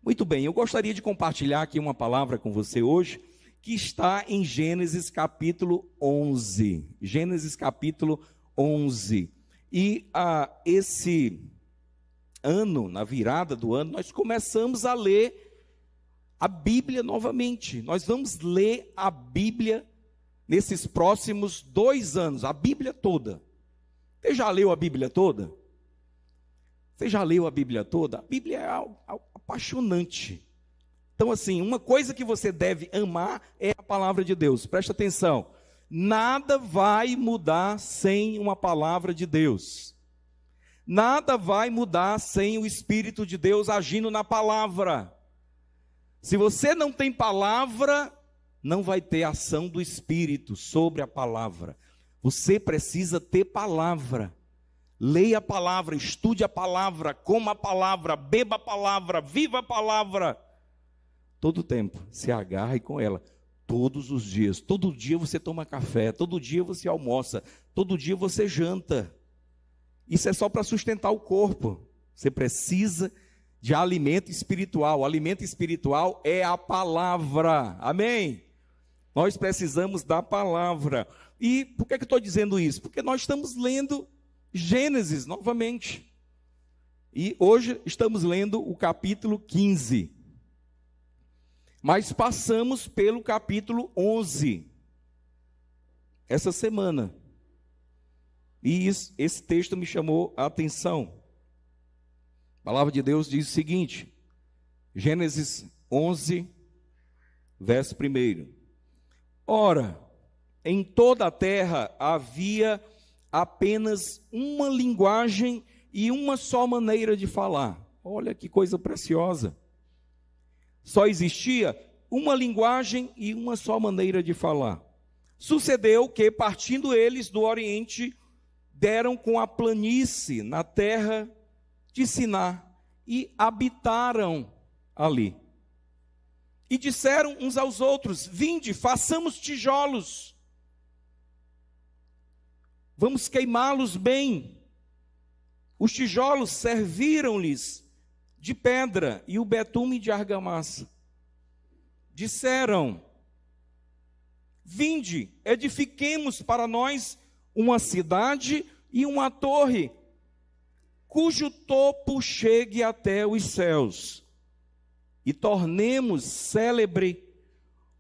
Muito bem, eu gostaria de compartilhar aqui uma palavra com você hoje, que está em Gênesis capítulo 11. Gênesis capítulo 11. E esse ano, na virada do ano, nós começamos a ler a Bíblia novamente. Nós vamos ler a Bíblia nesses próximos 2 anos, a Bíblia toda. Você já leu a Bíblia toda? Você já leu a Bíblia toda? A Bíblia é algo apaixonante. Então, assim, uma coisa que você deve amar é a palavra de Deus. Presta atenção. Nada vai mudar sem uma palavra de Deus. Nada vai mudar sem o Espírito de Deus agindo na palavra. Se você não tem palavra, não vai ter ação do Espírito sobre a palavra. Você precisa ter palavra. Leia a palavra, estude a palavra, coma a palavra, beba a palavra, viva a palavra. Todo tempo, se agarre com ela, todos os dias. Todo dia você toma café, todo dia você almoça, todo dia você janta. Isso é só para sustentar o corpo. Você precisa de alimento espiritual. O alimento espiritual é a palavra. Amém? Nós precisamos da palavra. E por que eu estou dizendo isso? Porque nós estamos lendo Gênesis novamente. E hoje estamos lendo o capítulo 15. Mas passamos pelo capítulo 11. Essa semana. E esse texto me chamou a atenção. A palavra de Deus diz o seguinte. Gênesis 11, verso 1. Ora, em toda a terra havia apenas uma linguagem e uma só maneira de falar. Olha que coisa preciosa. Só existia uma linguagem e uma só maneira de falar. Sucedeu que, partindo eles do Oriente, deram com a planície na terra de Siná e habitaram ali. E disseram uns aos outros: vinde, façamos tijolos. Vamos queimá-los bem. Os tijolos serviram-lhes de pedra e o betume de argamassa. Disseram: vinde, edifiquemos para nós uma cidade e uma torre, cujo topo chegue até os céus, e tornemos célebre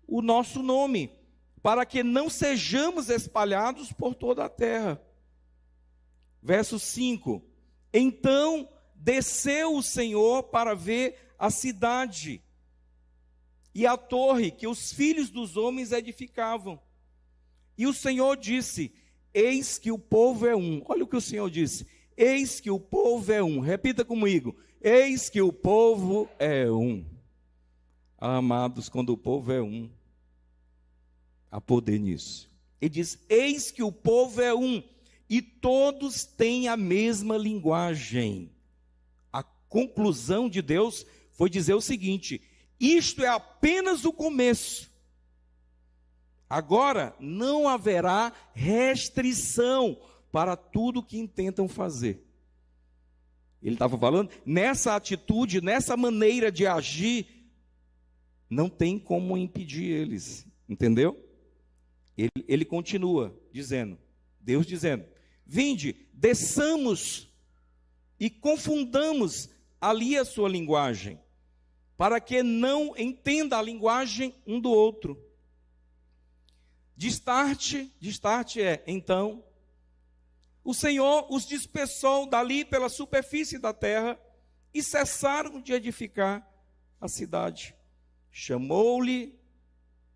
o nosso nome, para que não sejamos espalhados por toda a terra. Verso 5. Então desceu o Senhor para ver a cidade e a torre que os filhos dos homens edificavam. E o Senhor disse: eis que o povo é um. Olha o que o Senhor disse: eis que o povo é um. Repita comigo: eis que o povo é um. Amados, quando o povo é um, há poder nisso. Ele diz: eis que o povo é um, e todos têm a mesma linguagem. A conclusão de Deus foi dizer o seguinte: isto é apenas o começo. Agora não haverá restrição para tudo que intentam fazer. Ele estava falando, nessa atitude, nessa maneira de agir, não tem como impedir eles, entendeu? Ele continua dizendo, Deus dizendo: vinde, desçamos e confundamos ali a sua linguagem, para que não entenda a linguagem um do outro. Destarte é, então, o Senhor os dispersou dali pela superfície da terra e cessaram de edificar a cidade. Chamou-lhe,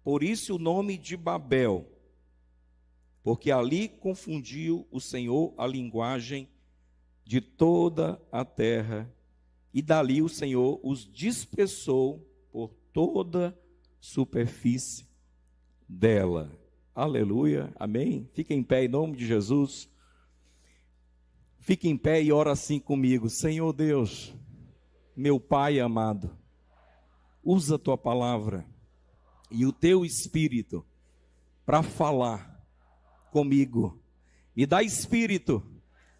por isso, o nome de Babel, porque ali confundiu o Senhor a linguagem de toda a terra, e dali o Senhor os dispersou por toda a superfície dela. Aleluia, amém? Fica em pé em nome de Jesus. Fique em pé e ora assim comigo: Senhor Deus, meu Pai amado, usa a tua palavra e o teu Espírito para falar comigo. Me dá espírito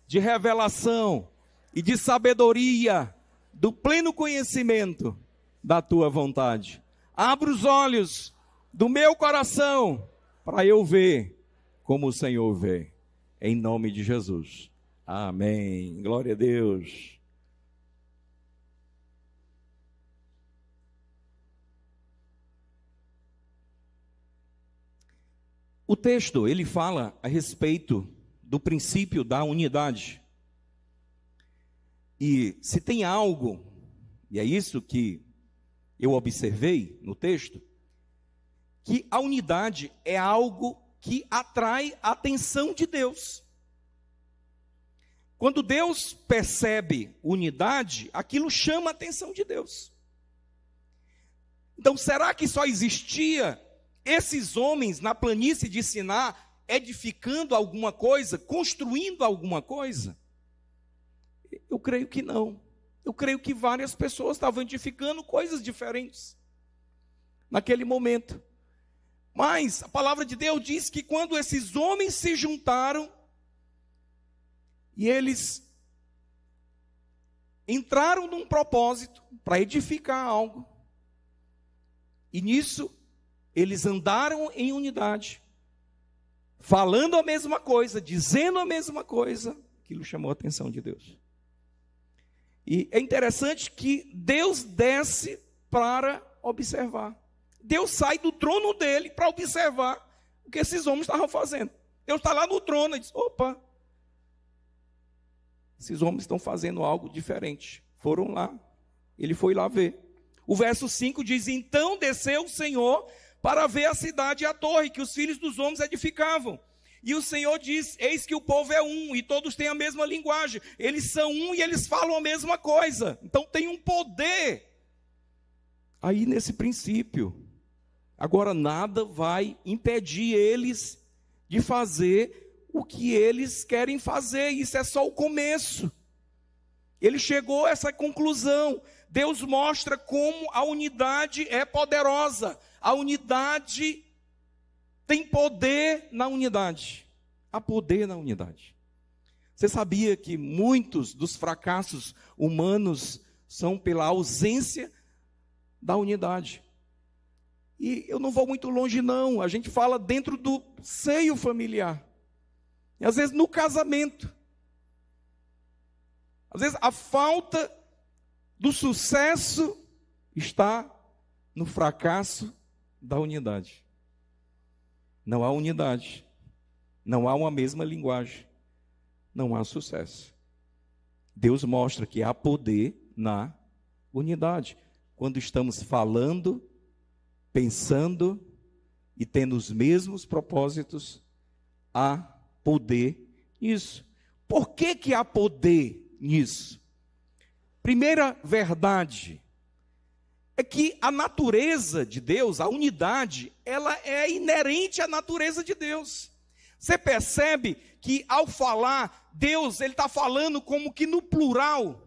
de revelação e de sabedoria, do pleno conhecimento da tua vontade. Abra os olhos do meu coração para eu ver como o Senhor vê. Em nome de Jesus. Amém. Glória a Deus. O texto, ele fala a respeito do princípio da unidade. E se tem algo, e é isso que eu observei no texto, que a unidade é algo que atrai a atenção de Deus. Quando Deus percebe unidade, aquilo chama a atenção de Deus. Então, será que só existia esses homens na planície de Siná edificando alguma coisa, construindo alguma coisa? Eu creio que não. Eu creio que várias pessoas estavam edificando coisas diferentes naquele momento. Mas a palavra de Deus diz que quando esses homens se juntaram e eles entraram num propósito para edificar algo, e nisso eles andaram em unidade, falando a mesma coisa, dizendo a mesma coisa, aquilo chamou a atenção de Deus. E é interessante que Deus desce para observar. Deus sai do trono dele para observar o que esses homens estavam fazendo. Deus está lá no trono e diz: opa, esses homens estão fazendo algo diferente. Foram lá, ele foi lá ver. O verso 5 diz: então desceu o Senhor para ver a cidade e a torre que os filhos dos homens edificavam. E o Senhor diz: eis que o povo é um, e todos têm a mesma linguagem. Eles são um e eles falam a mesma coisa. Então tem um poder aí nesse princípio. Agora nada vai impedir eles de fazer o que eles querem fazer. Isso é só o começo. Ele chegou a essa conclusão. Deus mostra como a unidade é poderosa. A unidade tem poder na unidade. Há poder na unidade. Você sabia que muitos dos fracassos humanos são pela ausência da unidade? E eu não vou muito longe não, a gente fala dentro do seio familiar. E às vezes no casamento. Às vezes a falta do sucesso está no fracasso da unidade. Não há unidade, não há uma mesma linguagem, não há sucesso. Deus mostra que há poder na unidade. Quando estamos falando, pensando e tendo os mesmos propósitos, há poder nisso. Por que que há poder nisso? Primeira verdade é que a natureza de Deus, a unidade, ela é inerente à natureza de Deus. Você percebe que ao falar, Deus, ele está falando como que no plural.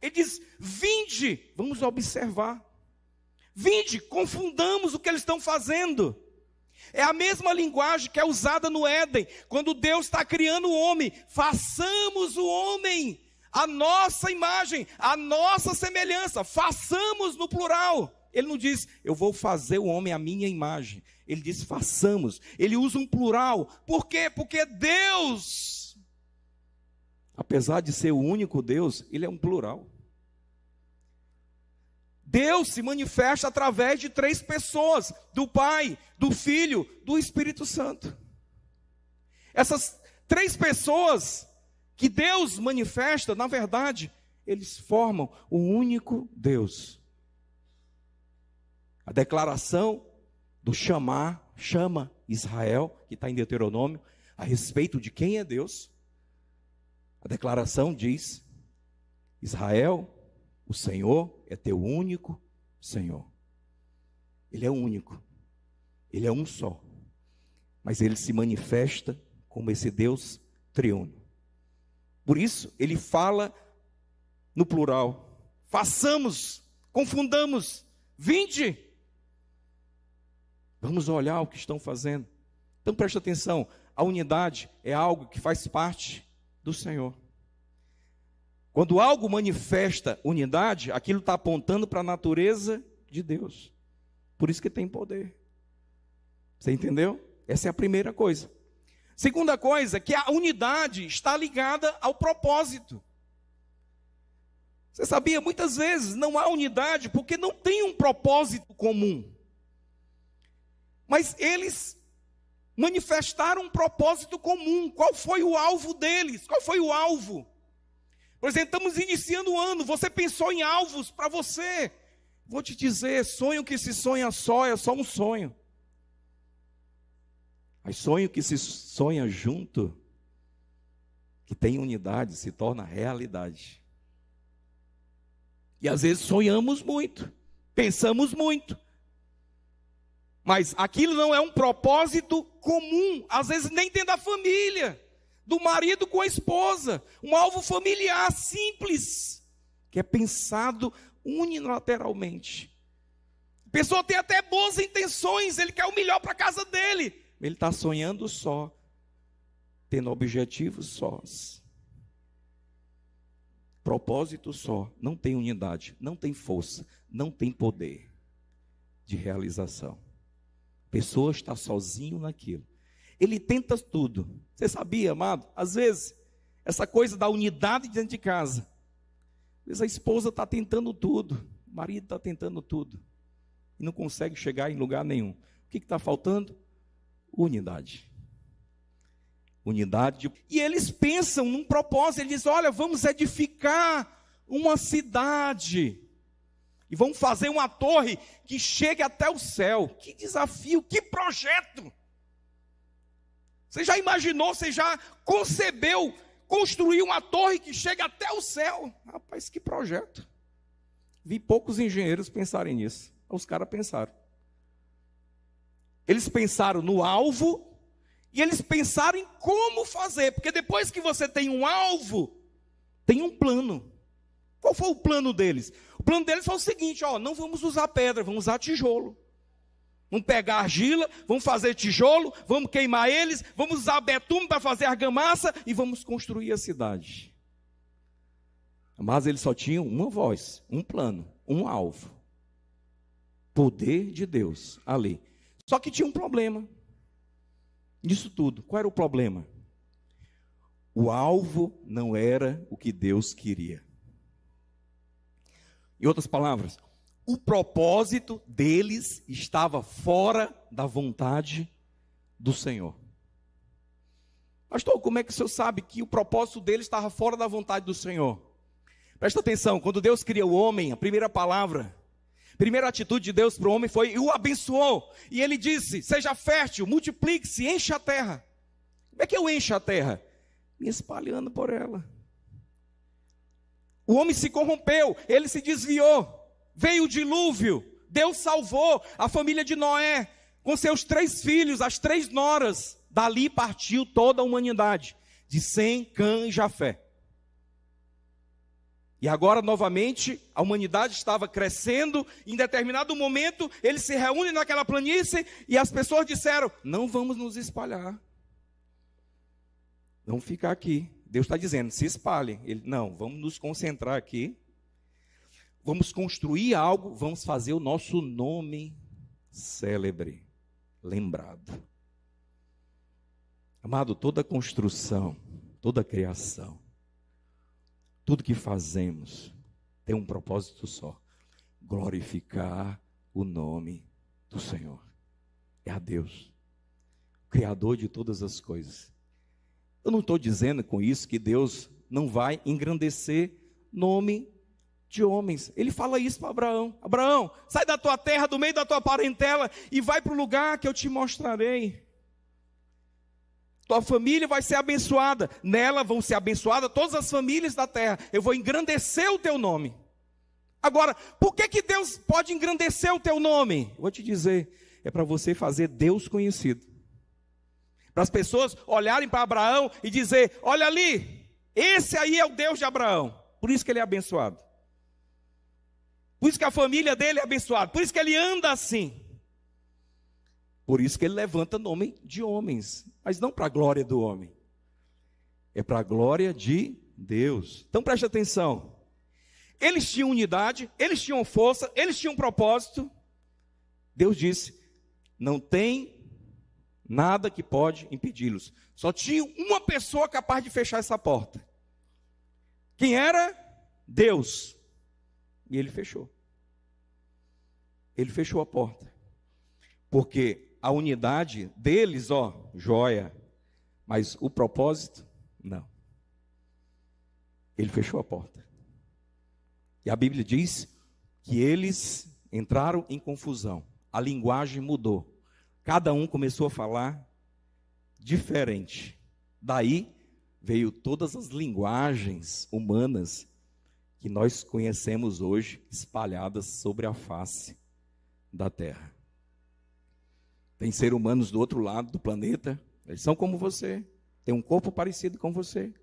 Ele diz: vinde, vamos observar. Vinde, confundamos o que eles estão fazendo. É a mesma linguagem que é usada no Éden, quando Deus está criando o homem. Façamos o homem a nossa imagem, a nossa semelhança. Façamos no plural. Ele não diz: eu vou fazer o homem à minha imagem. Ele diz: façamos. Ele usa um plural. Por quê? Porque Deus, apesar de ser o único Deus, ele é um plural. Deus se manifesta através de 3 pessoas: do Pai, do Filho, do Espírito Santo. Essas 3 pessoas que Deus manifesta, na verdade, eles formam o único Deus. A declaração do chama Israel, que está em Deuteronômio, a respeito de quem é Deus. A declaração diz: Israel, o Senhor é teu único Senhor. Ele é único. Ele é um só. Mas ele se manifesta como esse Deus triuno. Por isso, ele fala no plural. Façamos, confundamos, vinde. Vamos olhar o que estão fazendo. Então preste atenção, a unidade é algo que faz parte do Senhor. Quando algo manifesta unidade, aquilo está apontando para a natureza de Deus. Por isso que tem poder. Você entendeu? Essa é a primeira coisa. Segunda coisa, que a unidade está ligada ao propósito. Você sabia, muitas vezes não há unidade porque não tem um propósito comum. Mas eles manifestaram um propósito comum. Qual foi o alvo deles? Qual foi o alvo? Por exemplo, estamos iniciando o ano, você pensou em alvos para você. Vou te dizer, sonho que se sonha só é só um sonho. Mas sonho que se sonha junto, que tem unidade, se torna realidade. E às vezes sonhamos muito, pensamos muito. Mas aquilo não é um propósito comum, às vezes nem dentro da família, do marido com a esposa, um alvo familiar simples, que é pensado unilateralmente. A pessoa tem até boas intenções, ele quer o melhor para a casa dele, ele está sonhando só, tendo objetivos sós, propósito só, não tem unidade, não tem força, não tem poder de realização. A pessoa está sozinho naquilo. Ele tenta tudo. Você sabia, amado? Às vezes, essa coisa da unidade dentro de casa. Às vezes a esposa está tentando tudo. O marido está tentando tudo. E não consegue chegar em lugar nenhum. O que está faltando? Unidade. Unidade. E eles pensam num propósito. Eles dizem, olha, vamos edificar uma cidade. E vamos fazer uma torre que chegue até o céu. Que desafio, que projeto! Você já imaginou, você já concebeu construir uma torre que chegue até o céu? Rapaz, que projeto! Vi poucos engenheiros pensarem nisso. Os caras pensaram. Eles pensaram no alvo e eles pensaram em como fazer. Porque depois que você tem um alvo, tem um plano. Qual foi o plano deles? O plano deles foi o seguinte, não vamos usar pedra, vamos usar tijolo. Vamos pegar argila, vamos fazer tijolo, vamos queimar eles, vamos usar betume para fazer argamassa e vamos construir a cidade. Mas eles só tinham uma voz, um plano, um alvo. Poder de Deus ali. Só que tinha um problema nisso tudo. Qual era o problema? O alvo não era o que Deus queria. Em outras palavras, o propósito deles estava fora da vontade do Senhor. Pastor, como é que o senhor sabe que o propósito deles estava fora da vontade do Senhor? Presta atenção, quando Deus cria o homem, a primeira palavra, a primeira atitude de Deus para o homem foi, e o abençoou. E ele disse, seja fértil, multiplique-se, encha a terra. Como é que eu encho a terra? Me espalhando por ela. O homem se corrompeu, ele se desviou, veio o dilúvio, Deus salvou a família de Noé, com seus 3 filhos, as 3 noras, dali partiu toda a humanidade, de Sem, Cã e Jafé. E agora, novamente, a humanidade estava crescendo, em determinado momento, eles se reúnem naquela planície, e as pessoas disseram, não vamos nos espalhar, vamos ficar aqui. Deus está dizendo, se espalhem. Ele, não, vamos nos concentrar aqui. Vamos construir algo, vamos fazer o nosso nome célebre, lembrado. Amado, toda construção, toda criação, tudo que fazemos tem um propósito só. Glorificar o nome do Senhor. É a Deus, o Criador de todas as coisas. Eu não estou dizendo com isso que Deus não vai engrandecer nome de homens. Ele fala isso para Abraão. Abraão, sai da tua terra, do meio da tua parentela e vai para o lugar que eu te mostrarei. Tua família vai ser abençoada. Nela vão ser abençoadas todas as famílias da terra. Eu vou engrandecer o teu nome. Agora, por que Deus pode engrandecer o teu nome? Eu vou te dizer, é para você fazer Deus conhecido. Para as pessoas olharem para Abraão e dizer, olha ali, esse aí é o Deus de Abraão. Por isso que ele é abençoado. Por isso que a família dele é abençoada. Por isso que ele anda assim. Por isso que ele levanta nome de homens. Mas não para a glória do homem. É para a glória de Deus. Então preste atenção. Eles tinham unidade, eles tinham força, eles tinham propósito. Deus disse: não tem nada que pode impedi-los. Só tinha uma pessoa capaz de fechar essa porta. Quem era? Deus. E ele fechou. Ele fechou a porta. Porque a unidade deles, joia. Mas o propósito, não. Ele fechou a porta. E a Bíblia diz que eles entraram em confusão. A linguagem mudou. Cada um começou a falar diferente. Daí veio todas as linguagens humanas que nós conhecemos hoje, espalhadas sobre a face da terra. Tem seres humanos do outro lado do planeta, eles são como você, têm um corpo parecido com você,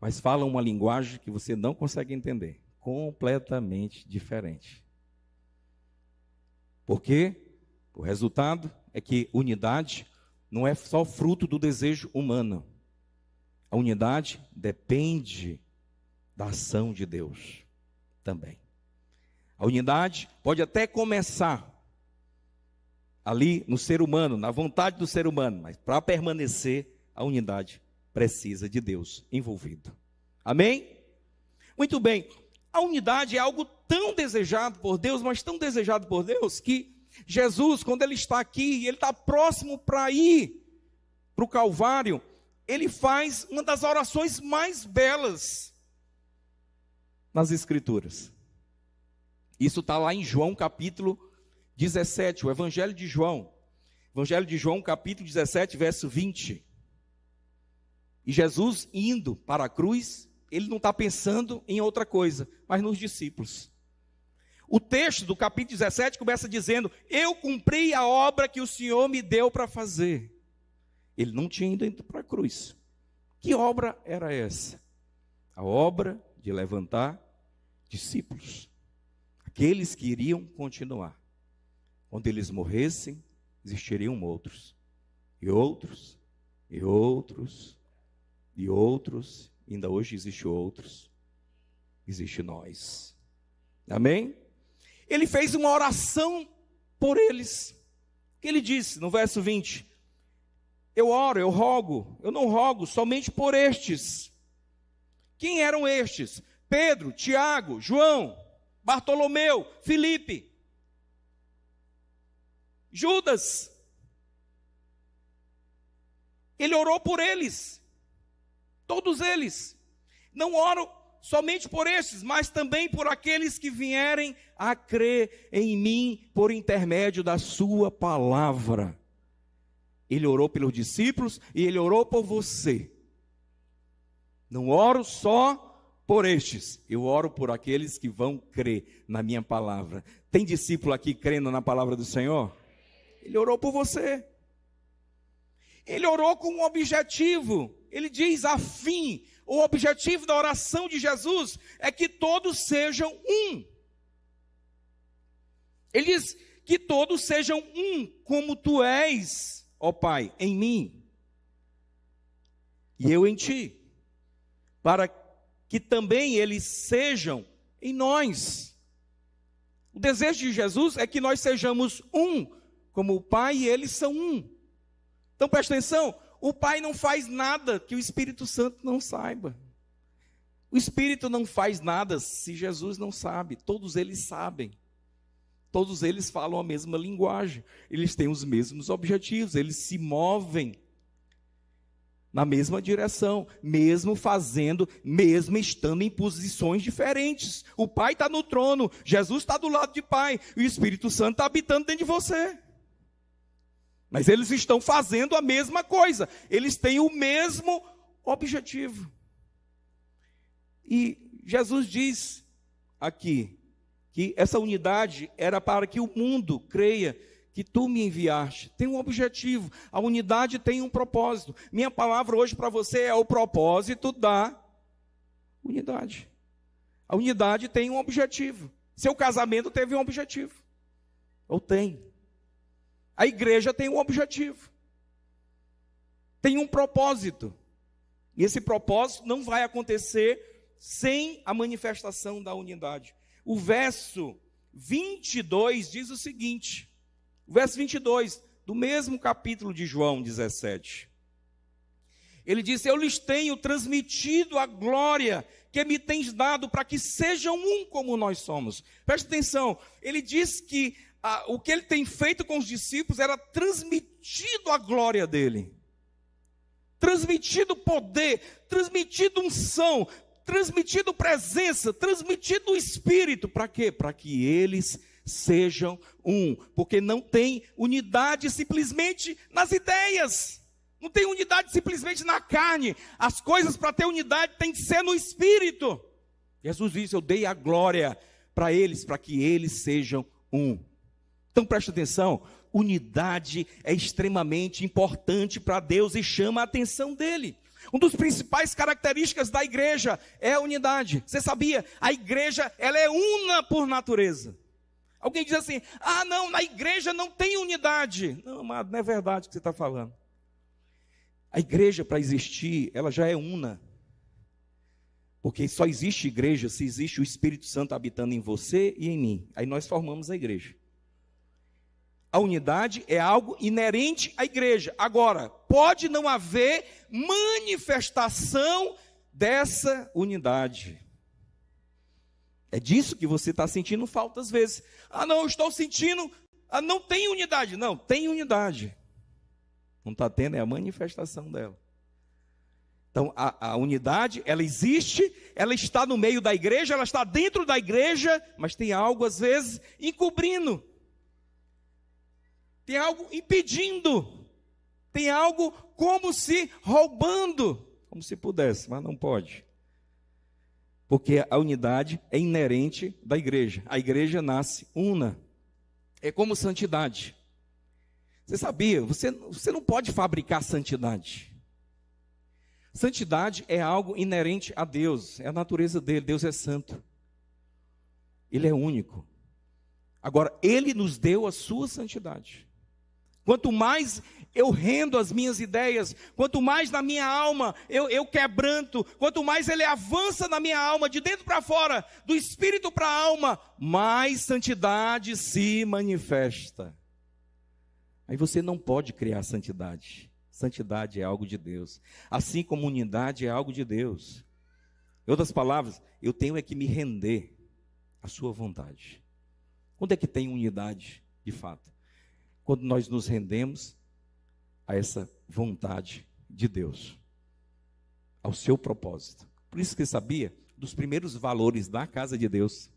mas falam uma linguagem que você não consegue entender, completamente diferente. Por quê? O resultado é que unidade não é só fruto do desejo humano. A unidade depende da ação de Deus também. A unidade pode até começar ali no ser humano, na vontade do ser humano, mas para permanecer, a unidade precisa de Deus envolvido. Amém? Muito bem. A unidade é algo tão desejado por Deus, mas tão desejado por Deus, que Jesus, quando ele está aqui, ele está próximo para ir para o Calvário, ele faz uma das orações mais belas nas Escrituras. Isso está lá em João capítulo 17, o Evangelho de João. Evangelho de João capítulo 17, verso 20. E Jesus indo para a cruz, ele não está pensando em outra coisa, mas nos discípulos. O texto do capítulo 17 começa dizendo: eu cumpri a obra que o Senhor me deu para fazer. Ele não tinha ido para a cruz. Que obra era essa? A obra de levantar discípulos. Aqueles que iriam continuar. Quando eles morressem, existiriam outros. E outros, e outros, e outros. Ainda hoje existe outros. Existe nós. Amém? Ele fez uma oração por eles. O que ele disse no verso 20? Eu oro, eu rogo, eu não rogo somente por estes. Quem eram estes? Pedro, Tiago, João, Bartolomeu, Filipe, Judas. Ele orou por eles, todos eles. Não oro somente por estes, mas também por aqueles que vierem a crer em mim por intermédio da sua palavra. Ele orou pelos discípulos e ele orou por você. Não oro só por estes, eu oro por aqueles que vão crer na minha palavra. Tem discípulo aqui crendo na palavra do Senhor? Ele orou por você. Ele orou com um objetivo. Ele diz a fim, o objetivo da oração de Jesus é que todos sejam um. Ele diz que todos sejam um, como tu és, ó Pai, em mim e eu em ti, para que também eles sejam em nós. O desejo de Jesus é que nós sejamos um, como o Pai e eles são um. Então presta atenção, o Pai não faz nada que o Espírito Santo não saiba. O Espírito não faz nada se Jesus não sabe, todos eles sabem. Todos eles falam a mesma linguagem, eles têm os mesmos objetivos, eles se movem na mesma direção, mesmo fazendo, mesmo estando em posições diferentes. O Pai está no trono, Jesus está do lado de Pai, e o Espírito Santo está habitando dentro de você. Mas eles estão fazendo a mesma coisa, eles têm o mesmo objetivo. E Jesus diz aqui, que essa unidade era para que o mundo creia que tu me enviaste. Tem um objetivo, a unidade tem um propósito. Minha palavra hoje para você é o propósito da unidade. A unidade tem um objetivo. Seu casamento teve um objetivo. Ou tem. A igreja tem um objetivo. Tem um propósito. E esse propósito não vai acontecer sem a manifestação da unidade. O verso 22 diz o seguinte, o verso 22, do mesmo capítulo de João 17. Ele disse: eu lhes tenho transmitido a glória que me tens dado, para que sejam um como nós somos. Presta atenção, ele diz que o que ele tem feito com os discípulos era transmitido a glória dele. Transmitido poder, transmitido unção, transmitido presença, transmitido o Espírito. Para quê? Para que eles sejam um. Porque não tem unidade simplesmente nas ideias. Não tem unidade simplesmente na carne. As coisas para ter unidade tem que ser no Espírito. Jesus disse: eu dei a glória para eles, para que eles sejam um. Então preste atenção, unidade é extremamente importante para Deus e chama a atenção dele. Uma das principais características da igreja é a unidade. Você sabia? A igreja, ela é una por natureza. Alguém diz assim: ah não, na igreja não tem unidade. Não, amado, não é verdade o que você está falando. A igreja, para existir, ela já é una. Porque só existe igreja se existe o Espírito Santo habitando em você e em mim. Aí nós formamos a igreja. A unidade é algo inerente à igreja. Agora, pode não haver manifestação dessa unidade. É disso que você está sentindo falta às vezes. Ah não, eu estou sentindo, não tem unidade. Não, tem unidade. Não está tendo, é a manifestação dela. Então, a unidade, ela existe, ela está no meio da igreja, ela está dentro da igreja, mas tem algo às vezes encobrindo. Tem algo impedindo, tem algo como se roubando, como se pudesse, mas não pode. Porque a unidade é inerente da igreja. A igreja nasce una. É como santidade. Você sabia? Você não pode fabricar santidade. Santidade é algo inerente a Deus, é a natureza dele. Deus é santo. Ele é único. Agora, ele nos deu a sua santidade. Quanto mais eu rendo as minhas ideias, quanto mais na minha alma eu quebranto, quanto mais ele avança na minha alma, de dentro para fora, do espírito para a alma, mais santidade se manifesta. Aí você não pode criar santidade. Santidade é algo de Deus. Assim como unidade é algo de Deus. Em outras palavras, eu tenho é que me render à sua vontade. Quando é que tem unidade, de fato? Quando nós nos rendemos a essa vontade de Deus, ao seu propósito. Por isso que sabia, dos primeiros valores da casa de Deus,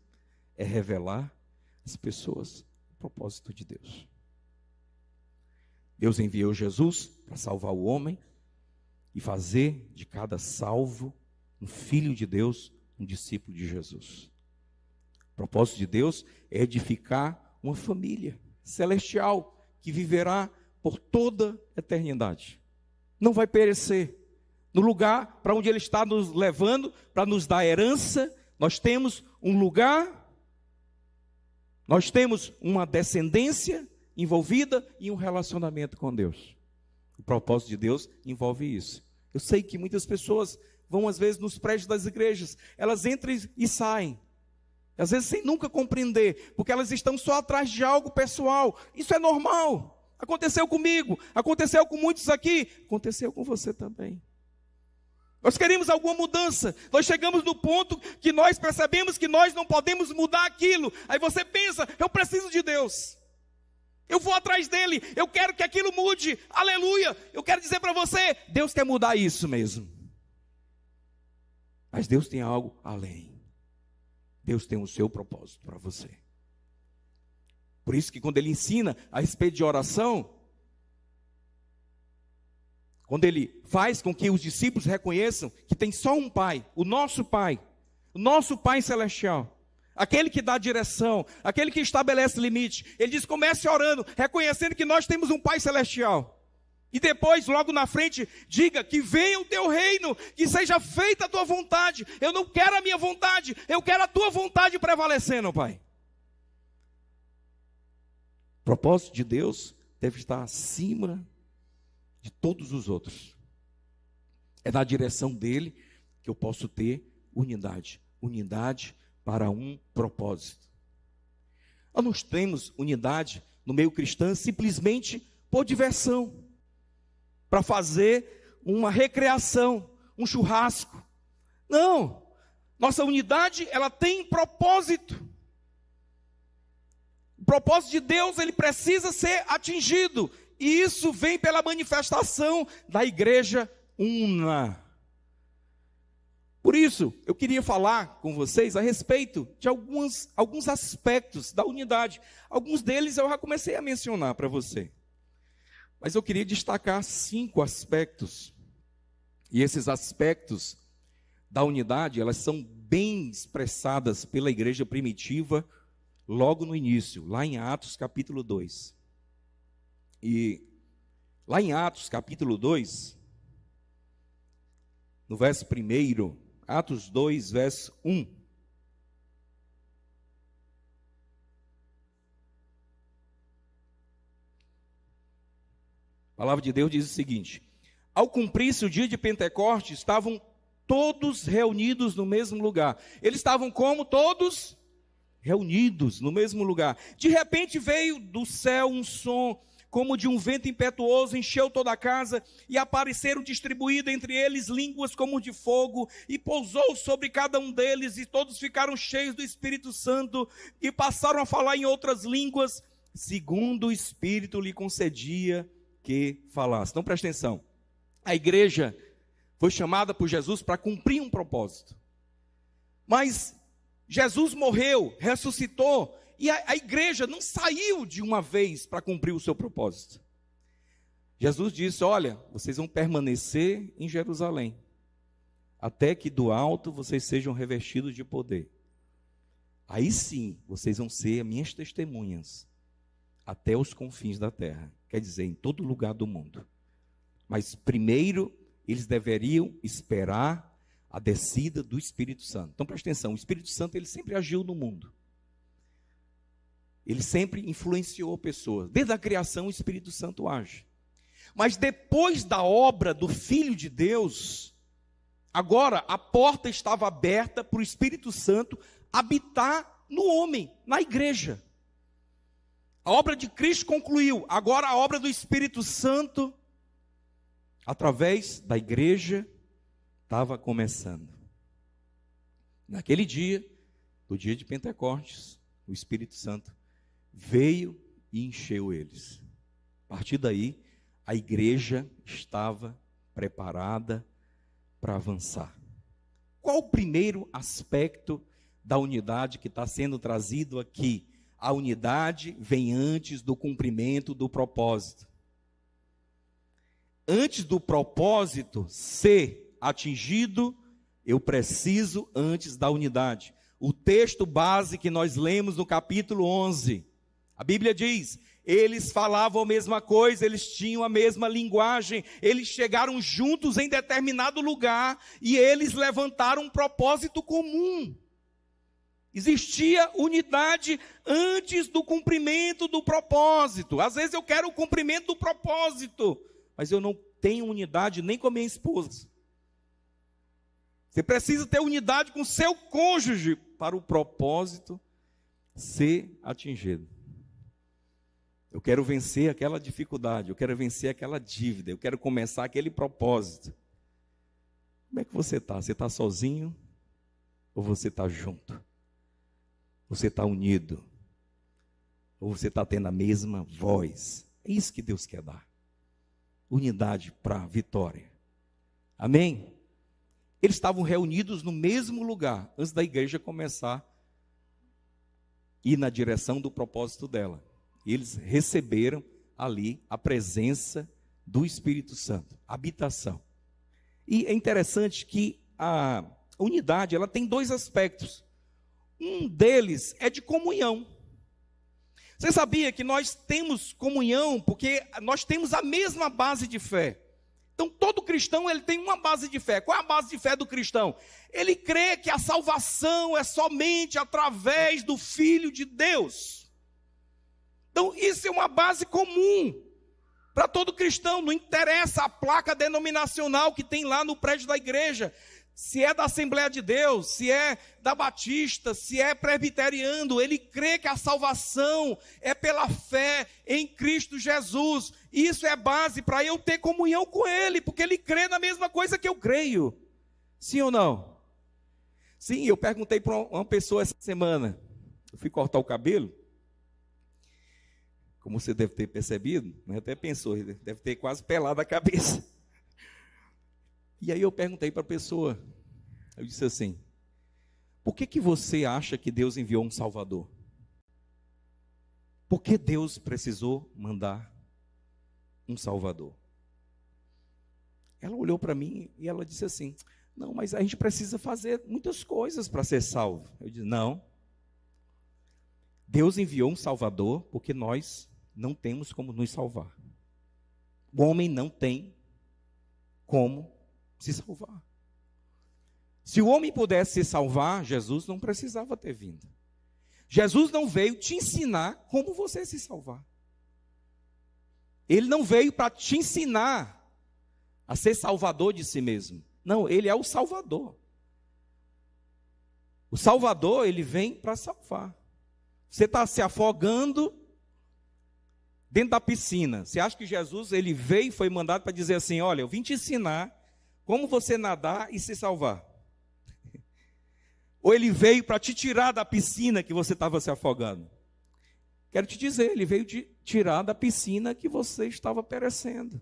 é revelar às pessoas o propósito de Deus. Deus enviou Jesus para salvar o homem e fazer de cada salvo um filho de Deus, um discípulo de Jesus. O propósito de Deus é edificar uma família celestial que viverá por toda a eternidade. Não vai perecer. No lugar para onde Ele está nos levando, para nos dar herança, nós temos um lugar, nós temos uma descendência envolvida e um relacionamento com Deus. O propósito de Deus envolve isso. Eu sei que muitas pessoas vão às vezes nos prédios das igrejas, elas entram e saem. Às vezes sem nunca compreender, porque elas estão só atrás de algo pessoal. Isso é normal. Aconteceu comigo, aconteceu com muitos aqui, aconteceu com você também. Nós queremos alguma mudança, nós chegamos no ponto que nós percebemos que nós não podemos mudar aquilo. Aí você pensa: eu preciso de Deus, eu vou atrás dele, eu quero que aquilo mude, aleluia. Eu quero dizer para você, Deus quer mudar isso mesmo. Mas Deus tem algo além. Deus tem o seu propósito para você. Por isso que quando Ele ensina a respeito de oração, quando Ele faz com que os discípulos reconheçam que tem só um Pai, o nosso Pai Celestial, aquele que dá direção, aquele que estabelece limite, Ele diz: comece orando, reconhecendo que nós temos um Pai Celestial. E depois, logo na frente, diga: que venha o teu reino, que seja feita a tua vontade. Eu não quero a minha vontade, eu quero a tua vontade prevalecendo, Pai. O propósito de Deus deve estar acima de todos os outros. É na direção dele que eu posso ter unidade. Unidade para um propósito. Nós não temos unidade no meio cristão simplesmente por diversão, para fazer uma recreação, um churrasco. Não, nossa unidade, ela tem propósito. O propósito de Deus, ele precisa ser atingido, e isso vem pela manifestação da igreja una. Por isso, eu queria falar com vocês a respeito de alguns aspectos da unidade. Alguns deles eu já comecei a mencionar para você. Mas eu queria destacar 5 aspectos. E esses aspectos da unidade, elas são bem expressadas pela igreja primitiva logo no início, lá em Atos capítulo 2. E lá em Atos capítulo 2, no verso 1, Atos 2, verso 1. A palavra de Deus diz o seguinte: ao cumprir-se o dia de Pentecostes, estavam todos reunidos no mesmo lugar. Eles estavam como? Todos reunidos no mesmo lugar. De repente veio do céu um som como de um vento impetuoso, encheu toda a casa, e apareceram distribuídas entre eles línguas como de fogo, e pousou sobre cada um deles, e todos ficaram cheios do Espírito Santo, e passaram a falar em outras línguas, segundo o Espírito lhe concedia que falasse. Então presta atenção, a igreja foi chamada por Jesus para cumprir um propósito, mas Jesus morreu, ressuscitou, e a igreja não saiu de uma vez para cumprir o seu propósito. Jesus disse: olha, vocês vão permanecer em Jerusalém, até que do alto vocês sejam revestidos de poder. Aí sim, vocês vão ser minhas testemunhas, até os confins da terra, quer dizer, em todo lugar do mundo. Mas primeiro, eles deveriam esperar a descida do Espírito Santo. Então presta atenção, o Espírito Santo, ele sempre agiu no mundo. Ele sempre influenciou pessoas. Desde a criação o Espírito Santo age. Mas depois da obra do Filho de Deus, agora a porta estava aberta para o Espírito Santo habitar no homem, na igreja. A obra de Cristo concluiu. Agora a obra do Espírito Santo, através da igreja, estava começando. Naquele dia, no dia de Pentecostes, o Espírito Santo veio e encheu eles. A partir daí, a igreja estava preparada para avançar. Qual o primeiro aspecto da unidade que está sendo trazido aqui? A unidade vem antes do cumprimento do propósito. Antes do propósito ser atingido, eu preciso antes da unidade. O texto base que nós lemos no capítulo 11, a Bíblia diz: eles falavam a mesma coisa, eles tinham a mesma linguagem, eles chegaram juntos em determinado lugar e eles levantaram um propósito comum. Existia unidade antes do cumprimento do propósito. Às vezes eu quero o cumprimento do propósito, mas eu não tenho unidade nem com a minha esposa. Você precisa ter unidade com o seu cônjuge para o propósito ser atingido. Eu quero vencer aquela dificuldade, eu quero vencer aquela dívida, eu quero começar aquele propósito. Como é que você está? Você está sozinho ou você está junto? Você está unido? Ou você está tendo a mesma voz? É isso que Deus quer dar. Unidade para a vitória. Amém? Eles estavam reunidos no mesmo lugar, antes da igreja começar a ir na direção do propósito dela. Eles receberam ali a presença do Espírito Santo, a habitação. E é interessante que a unidade, ela tem 2 aspectos. Um deles é de comunhão. Você sabia que nós temos comunhão porque nós temos a mesma base de fé? Então todo cristão, ele tem uma base de fé. Qual é a base de fé do cristão? Ele crê que a salvação é somente através do Filho de Deus. Então isso é uma base comum Para todo cristão, não interessa a placa denominacional que tem lá no prédio da igreja, se é da Assembleia de Deus, se é da Batista, se é presbiteriano, ele crê que a salvação é pela fé em Cristo Jesus. Isso é base para eu ter comunhão com ele, porque ele crê na mesma coisa que eu creio. Sim ou não? Sim, eu perguntei para uma pessoa essa semana, eu fui cortar o cabelo, como você deve ter percebido, mas até pensou, deve ter quase pelado a cabeça. E aí eu perguntei para a pessoa, eu disse assim, por que você acha que Deus enviou um Salvador? Por que Deus precisou mandar um Salvador? Ela olhou para mim e ela disse assim, não, mas a gente precisa fazer muitas coisas para ser salvo. Eu disse, não. Deus enviou um Salvador porque nós não temos como nos salvar. O homem não tem como se salvar. Se o homem pudesse se salvar, Jesus não precisava ter vindo. Jesus não veio te ensinar como você se salvar. Ele não veio para te ensinar a ser salvador de si mesmo. Não, ele é o Salvador. O Salvador, ele vem para salvar. Você está se afogando dentro da piscina. Você acha que Jesus, ele veio e foi mandado para dizer assim, olha, eu vim te ensinar como você nadar e se salvar. Ou ele veio para te tirar da piscina que você estava se afogando. Quero te dizer, ele veio te tirar da piscina que você estava perecendo.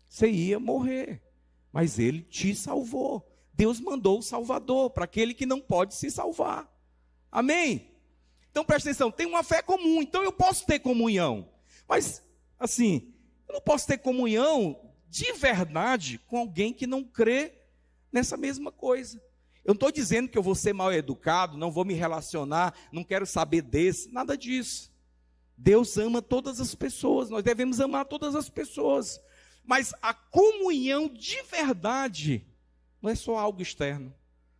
Você ia morrer, mas ele te salvou. Deus mandou o Salvador para aquele que não pode se salvar. Amém? Então presta atenção, tem uma fé comum, então eu posso ter comunhão. Mas, assim, eu não posso ter comunhão de verdade com alguém que não crê nessa mesma coisa. Eu não estou dizendo que eu vou ser mal educado, não vou me relacionar, não quero saber desse, nada disso. Deus ama todas as pessoas, nós devemos amar todas as pessoas. Mas a comunhão de verdade não é só algo externo.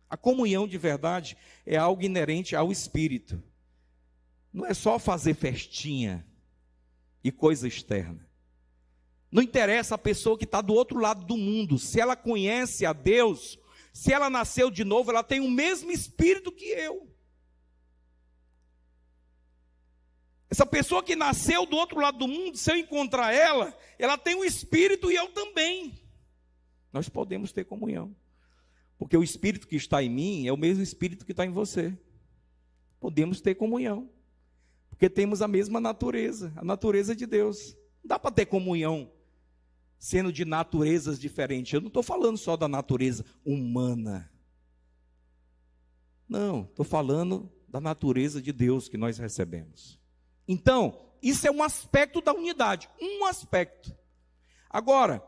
A comunhão de verdade é algo inerente ao Espírito. Não é só fazer festinha e coisa externa. Não interessa a pessoa que está do outro lado do mundo, se ela conhece a Deus, se ela nasceu de novo, ela tem o mesmo Espírito que eu. Essa pessoa que nasceu do outro lado do mundo, se eu encontrar ela, ela tem o Espírito e eu também. Nós podemos ter comunhão. Porque o Espírito que está em mim é o mesmo Espírito que está em você. Podemos ter comunhão. Porque temos a mesma natureza, a natureza de Deus. Não dá para ter comunhão sendo de naturezas diferentes. Eu não estou falando só da natureza humana. Não, estou falando da natureza de Deus que nós recebemos. Então, isso é um aspecto da unidade, um aspecto. Agora,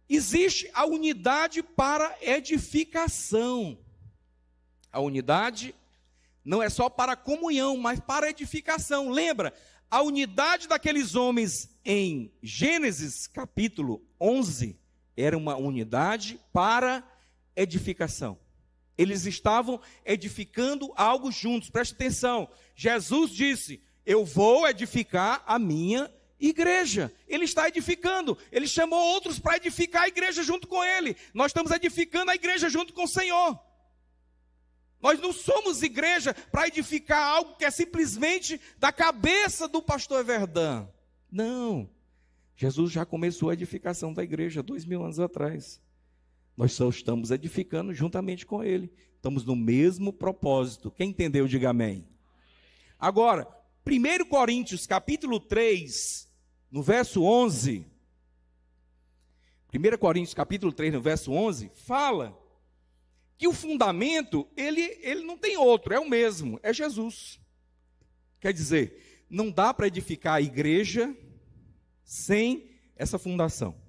existe a unidade para edificação. A unidade não é só para comunhão, mas para edificação. Lembra, a unidade daqueles homens em Gênesis capítulo 11 era uma unidade para edificação. Eles estavam edificando algo juntos. Preste atenção, Jesus disse, eu vou edificar a minha igreja. Ele está edificando, ele chamou outros para edificar a igreja junto com ele. Nós estamos edificando a igreja junto com o Senhor. Nós não somos igreja para edificar algo que é simplesmente da cabeça do pastor Everdan. Não. Jesus já começou a edificação da igreja 2000 anos atrás. Nós só estamos edificando juntamente com ele. Estamos no mesmo propósito. Quem entendeu, diga amém. Agora, 1 Coríntios capítulo 3, no verso 11. 1 Coríntios capítulo 3, no verso 11, fala que o fundamento, ele não tem outro, é o mesmo, é Jesus. Quer dizer, não dá para edificar a igreja sem essa fundação.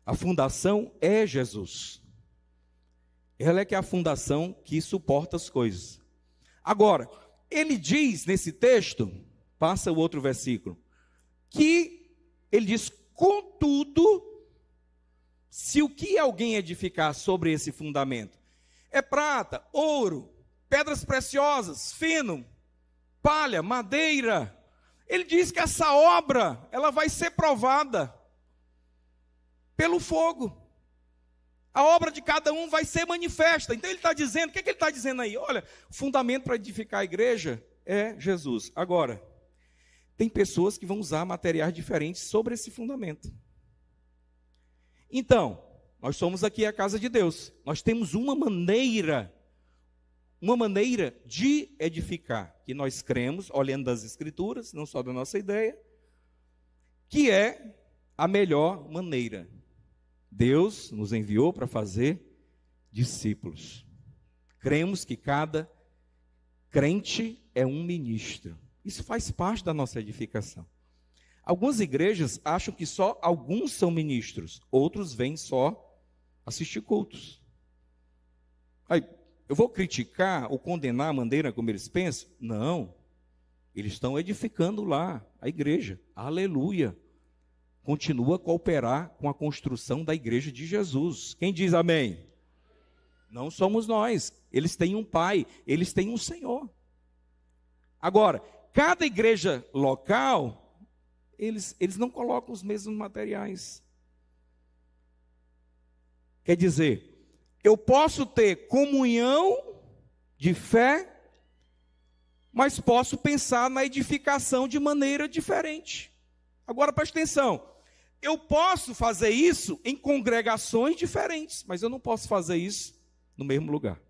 A fundação é Jesus. Ela é que é a fundação que suporta as coisas. Agora, ele diz nesse texto, passa o outro versículo, que ele diz, contudo, se o que alguém edificar sobre esse fundamento é prata, ouro, pedras preciosas, feno, palha, madeira, Ele diz que essa obra, ela vai ser provada pelo fogo. A obra de cada um vai ser manifesta. Então ele está dizendo, o que é que ele está dizendo aí? Olha, o fundamento para edificar a igreja é Jesus. Agora, tem pessoas que vão usar materiais diferentes sobre esse fundamento. Então, nós somos aqui a casa de Deus. Nós temos uma maneira de edificar, que nós cremos, olhando das Escrituras, não só da nossa ideia, que é a melhor maneira. Deus nos enviou para fazer discípulos. Cremos que cada crente é um ministro. Isso faz parte da nossa edificação. Algumas igrejas acham que só alguns são ministros, outros vêm só assistir cultos. Aí, eu vou criticar ou condenar a maneira como eles pensam? Não. Eles estão edificando lá a igreja. Aleluia. Continua a cooperar com a construção da igreja de Jesus. Quem diz amém? Não somos nós. Eles têm um pai, eles têm um Senhor. Agora, cada igreja local, eles não colocam os mesmos materiais. Quer dizer, eu posso ter comunhão de fé, mas posso pensar na edificação de maneira diferente. Agora preste atenção, eu posso fazer isso em congregações diferentes, mas eu não posso fazer isso no mesmo lugar.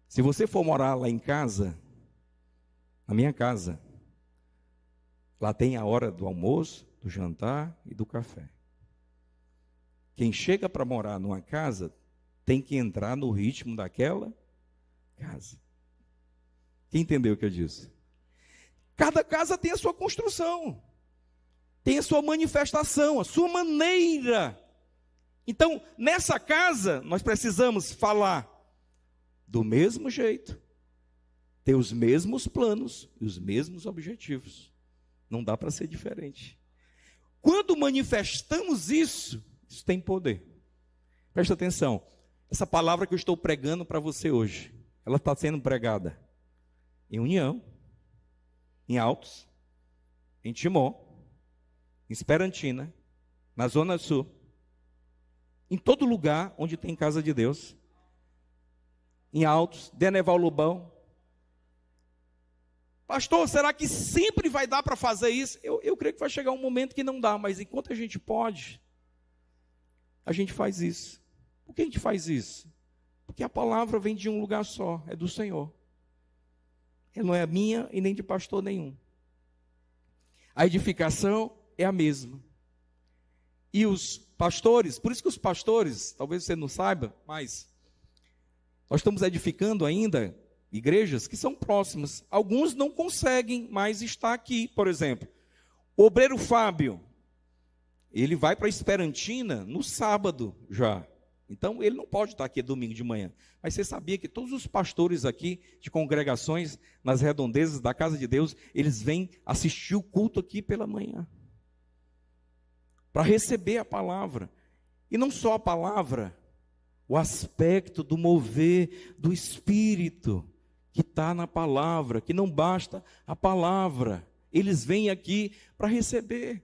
Se você for morar lá em casa, na minha casa, lá tem a hora do almoço, do jantar e do café. Quem chega para morar numa casa tem que entrar no ritmo daquela casa. Quem entendeu o que eu disse? Cada casa tem a sua construção, tem a sua manifestação, a sua maneira. Então, nessa casa, nós precisamos falar do mesmo jeito, ter os mesmos planos e os mesmos objetivos. Não dá para ser diferente. Quando manifestamos isso, isso tem poder. Presta atenção, essa palavra que eu estou pregando para você hoje, ela está sendo pregada em União, em Altos, em Timó, em Esperantina, na Zona Sul, em todo lugar onde tem casa de Deus, em Altos, Deneval Lobão. Pastor, será que sempre vai dar para fazer isso? Eu creio que vai chegar um momento que não dá, mas enquanto a gente pode, a gente faz isso. Por que a gente faz isso? Porque a palavra vem de um lugar só, é do Senhor. Ela não é minha e nem de pastor nenhum. A edificação é a mesma. E os pastores, por isso que os pastores, talvez você não saiba, mas nós estamos edificando ainda igrejas que são próximas. Alguns não conseguem mais estar aqui, por exemplo. O obreiro Fábio, ele vai para Esperantina no sábado já. Então, ele não pode estar aqui domingo de manhã. Mas você sabia que todos os pastores aqui, de congregações, nas redondezas da casa de Deus, eles vêm assistir o culto aqui pela manhã. Para receber a palavra. E não só a palavra, o aspecto do mover do Espírito, que está na palavra, que não basta a palavra. Eles vêm aqui para receber.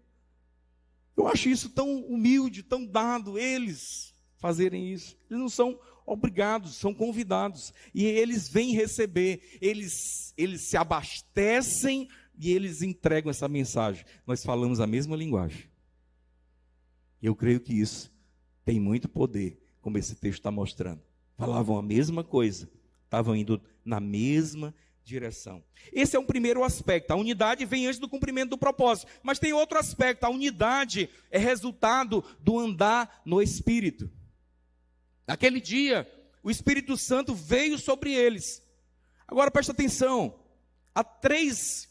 Eu acho isso tão humilde, tão dado, eles fazerem isso. Eles não são obrigados, são convidados. E eles vêm receber, eles se abastecem e eles entregam essa mensagem. Nós falamos a mesma linguagem. Eu creio que isso tem muito poder, como esse texto está mostrando. Falavam a mesma coisa, estavam indo na mesma direção. Esse é um primeiro aspecto. A unidade vem antes do cumprimento do propósito. Mas tem outro aspecto. A unidade é resultado do andar no Espírito. Naquele dia, o Espírito Santo veio sobre eles. Agora presta atenção. Há três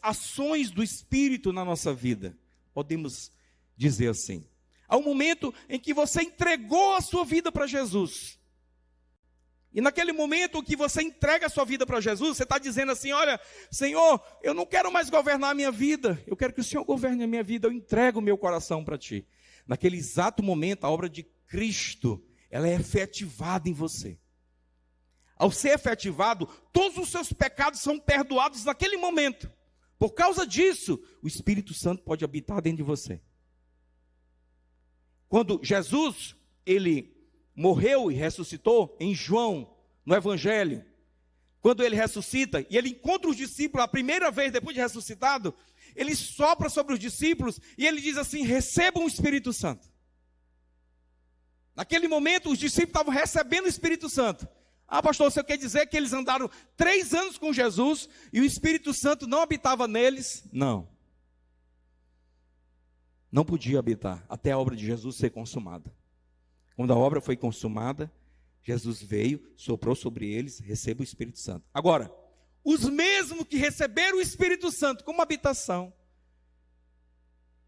ações do Espírito na nossa vida. Podemos dizer assim. Há um momento em que você entregou a sua vida para Jesus. E naquele momento que você entrega a sua vida para Jesus, você está dizendo assim, olha, Senhor, eu não quero mais governar a minha vida, eu quero que o Senhor governe a minha vida, eu entrego o meu coração para Ti. Naquele exato momento, a obra de Cristo, ela é efetivada em você. ao ser efetivado, todos os seus pecados são perdoados naquele momento. Por causa disso, o Espírito Santo pode habitar dentro de você. Quando Jesus, ele morreu e ressuscitou, em João, no Evangelho, quando ele ressuscita e ele encontra os discípulos a primeira vez depois de ressuscitado, ele sopra sobre os discípulos e ele diz assim: recebam o Espírito Santo. Naquele momento, os discípulos estavam recebendo o Espírito Santo. Ah, pastor, você quer dizer que eles andaram 3 anos com Jesus e o Espírito Santo não habitava neles? Não. Não podia habitar até a obra de Jesus ser consumada. Quando a obra foi consumada, Jesus veio, soprou sobre eles, receba o Espírito Santo. Agora, os mesmos que receberam o Espírito Santo como habitação,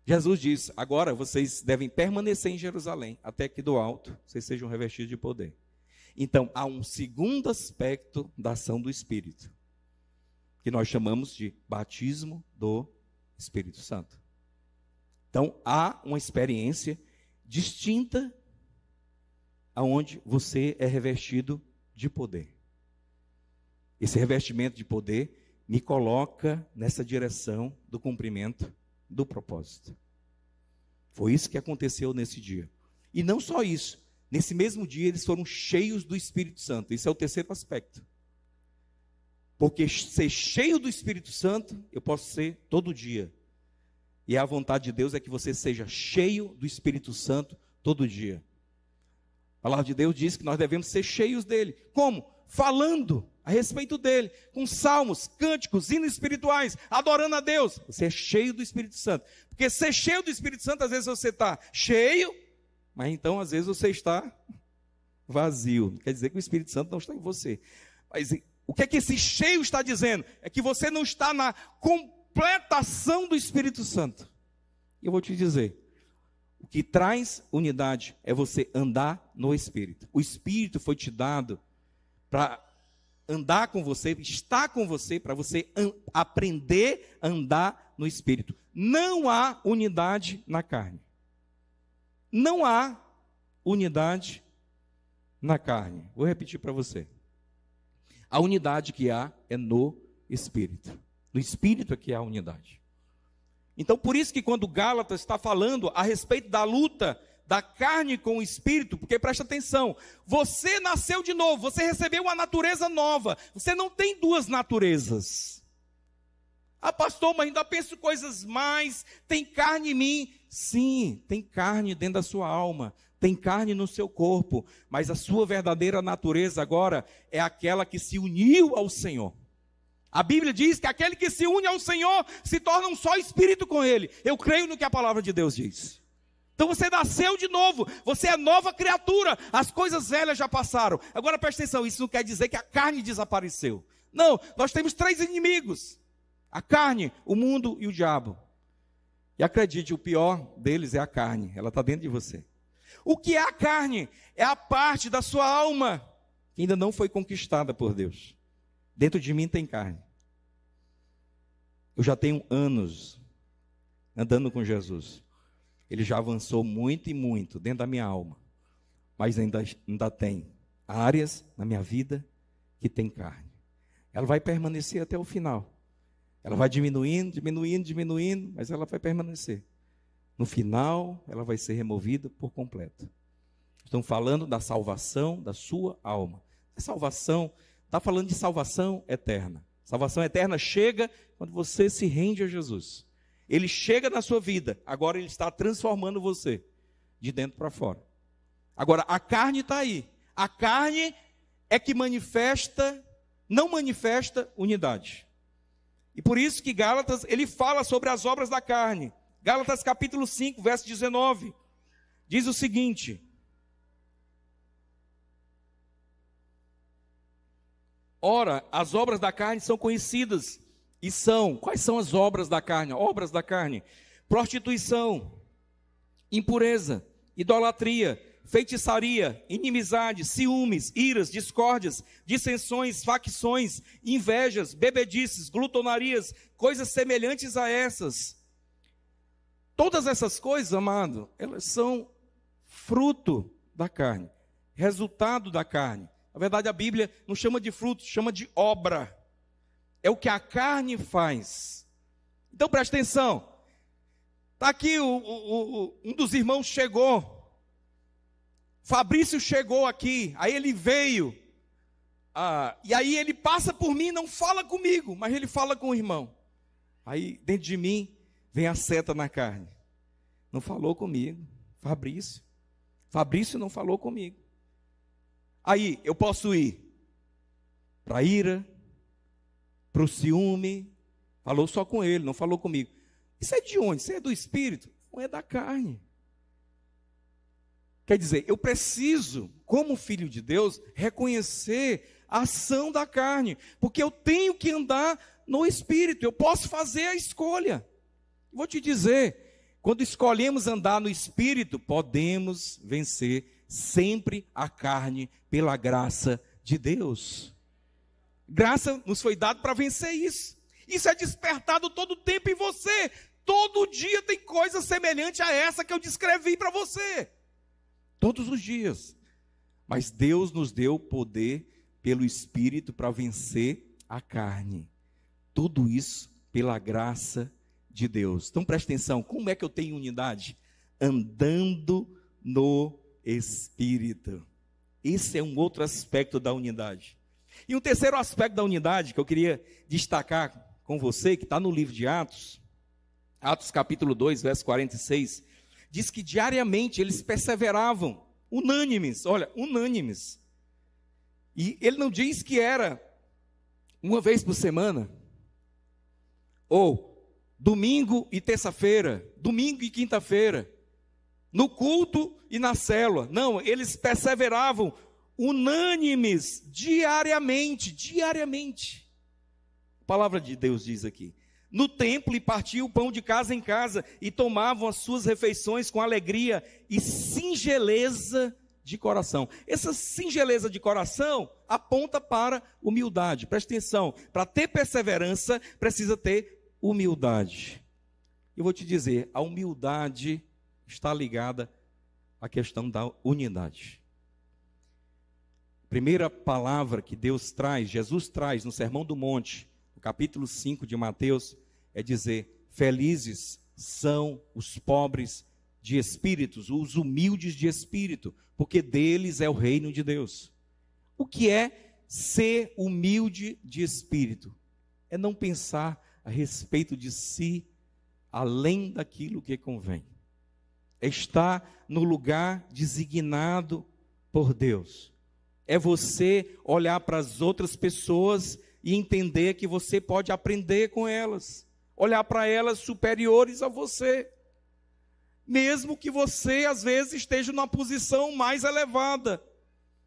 Jesus disse: agora vocês devem permanecer em Jerusalém, até que do alto vocês sejam revestidos de poder. Então, há um segundo aspecto da ação do Espírito, que nós chamamos de batismo do Espírito Santo. Então, há uma experiência distinta, aonde você é revestido de poder. Esse revestimento de poder me coloca nessa direção do cumprimento do propósito. Foi isso que aconteceu nesse dia. E não só isso. Nesse mesmo dia, eles foram cheios do Espírito Santo. Esse é o terceiro aspecto. Porque ser cheio do Espírito Santo, eu posso ser todo dia. E a vontade de Deus é que você seja cheio do Espírito Santo todo dia. A palavra de Deus diz que nós devemos ser cheios dele. Como? Falando a respeito dele, com salmos, cânticos, hinos espirituais, adorando a Deus. Você é cheio do Espírito Santo. Porque ser cheio do Espírito Santo, às vezes você está cheio, mas então às vezes você está vazio. Não quer dizer que o Espírito Santo não está em você. Mas o que é que esse cheio está dizendo? É que você não está na completação do Espírito Santo. E eu vou te dizer, o que traz unidade é você andar no Espírito. O Espírito foi te dado para andar com você, estar com você, para você aprender a andar no Espírito. Não há unidade na carne. Não há unidade na carne. Vou repetir para você. A unidade que há é no Espírito. No Espírito é que há unidade. Então, por isso que quando Gálatas está falando a respeito da luta da carne com o Espírito, porque presta atenção, você nasceu de novo, você recebeu uma natureza nova, você não tem duas naturezas. Ah, pastor, mas ainda penso coisas mais, tem carne em mim. Sim, tem carne dentro da sua alma, tem carne no seu corpo, mas a sua verdadeira natureza agora é aquela que se uniu ao Senhor. A Bíblia diz que aquele que se une ao Senhor se torna um só espírito com Ele. Eu creio no que a palavra de Deus diz. Então você nasceu de novo, você é nova criatura, as coisas velhas já passaram. Agora presta atenção, isso não quer dizer que a carne desapareceu. Não, nós temos 3 inimigos: a carne, o mundo e o diabo. E acredite, o pior deles é a carne, ela está dentro de você. O que é a carne? É a parte da sua alma que ainda não foi conquistada por Deus. Dentro de mim tem carne. Eu já tenho anos andando com Jesus. Ele já avançou muito e muito dentro da minha alma. Mas ainda tem áreas na minha vida que tem carne. Ela vai permanecer até o final. Ela vai diminuindo, mas ela vai permanecer. No final, ela vai ser removida por completo. Estamos falando da salvação da sua alma. A salvação, está falando de salvação eterna. Salvação eterna chega quando você se rende a Jesus. Ele chega na sua vida, agora ele está transformando você, de dentro para fora. Agora, a carne está aí. A carne é que não manifesta unidade. E por isso que Gálatas, ele fala sobre as obras da carne. Gálatas capítulo 5, verso 19, diz o seguinte: ora, as obras da carne são conhecidas, e são, quais são as obras da carne? Obras da carne: prostituição, impureza, idolatria, feitiçaria, inimizade, ciúmes, iras, discórdias, dissensões, facções, invejas, bebedices, glutonarias, coisas semelhantes a essas. Todas essas coisas, amado, elas são fruto da carne, resultado da carne, Na verdade, a Bíblia não chama de fruto, chama de obra. É o que a carne faz. Então, presta atenção. Está aqui, um dos irmãos chegou. Fabrício chegou aqui. Aí ele veio. E aí ele passa por mim, não fala comigo, mas ele fala com o irmão. Aí, dentro de mim, vem a seta na carne. Não falou comigo, Fabrício. Fabrício não falou comigo. Aí, eu posso ir para a ira, para o ciúme. Falou só com ele, não falou comigo. Isso é de onde? Isso é do espírito? Não é da carne. Quer dizer, eu preciso, como filho de Deus, reconhecer a ação da carne, porque eu tenho que andar no espírito, eu posso fazer a escolha. Vou te dizer, quando escolhemos andar no espírito, podemos vencer sempre a carne pela graça de Deus. Graça nos foi dada para vencer isso. Isso é despertado todo tempo em você. Todo dia tem coisa semelhante a essa que eu descrevi para você. Todos os dias. Mas Deus nos deu poder pelo Espírito para vencer a carne. Tudo isso pela graça de Deus. Então preste atenção, como é que eu tenho unidade? Andando no Espírito. Esse é um outro aspecto da unidade. E um terceiro aspecto da unidade que eu queria destacar com você, que está no livro de Atos, Atos capítulo 2, verso 46, diz que diariamente eles perseveravam, unânimes, olha, unânimes. E ele não diz que era uma vez por semana, ou domingo e terça-feira, domingo e quinta-feira, no culto e na célula. Não, eles perseveravam unânimes, diariamente. A palavra de Deus diz aqui. No templo, e partiam o pão de casa em casa, e tomavam as suas refeições com alegria e singeleza de coração. Essa singeleza de coração aponta para humildade. Presta atenção, para ter perseverança, precisa ter humildade. Eu vou te dizer, a humildade está ligada à questão da unidade. Primeira palavra que Deus traz, Jesus traz no Sermão do Monte, no capítulo 5 de Mateus, é dizer: felizes são os pobres de espíritos, os humildes de espírito, porque deles é o reino de Deus. O que é ser humilde de espírito? É não pensar a respeito de si além daquilo que convém. É estar no lugar designado por Deus. É você olhar para as outras pessoas e entender que você pode aprender com elas. Olhar para elas superiores a você. Mesmo que você, às vezes, esteja numa posição mais elevada.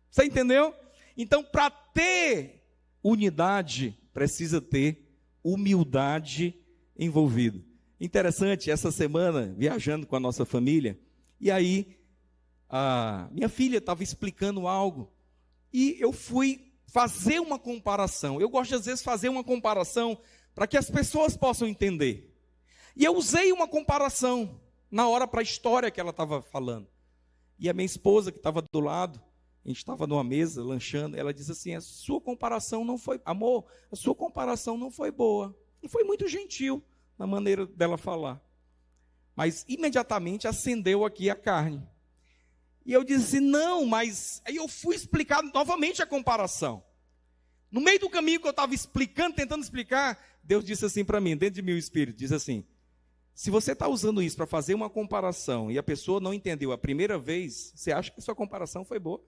Você entendeu? Então, para ter unidade, precisa ter humildade envolvida. Interessante, essa semana, viajando com a nossa família, e aí, a minha filha estava explicando algo, e eu fui fazer uma comparação. Eu gosto, às vezes, de fazer uma comparação para que as pessoas possam entender. E eu usei uma comparação na hora para a história que ela estava falando. E a minha esposa, que estava do lado, a gente estava numa mesa, lanchando, ela disse assim: a sua comparação não foi, amor, a sua comparação não foi boa. Não foi muito gentil na maneira dela falar. Mas imediatamente acendeu aqui a carne. E eu disse: não, mas... Aí eu fui explicar novamente a comparação. No meio do caminho que eu estava explicando, tentando explicar, Deus disse assim para mim, dentro de mim o Espírito, diz assim: se você está usando isso para fazer uma comparação e a pessoa não entendeu a primeira vez, você acha que a sua comparação foi boa?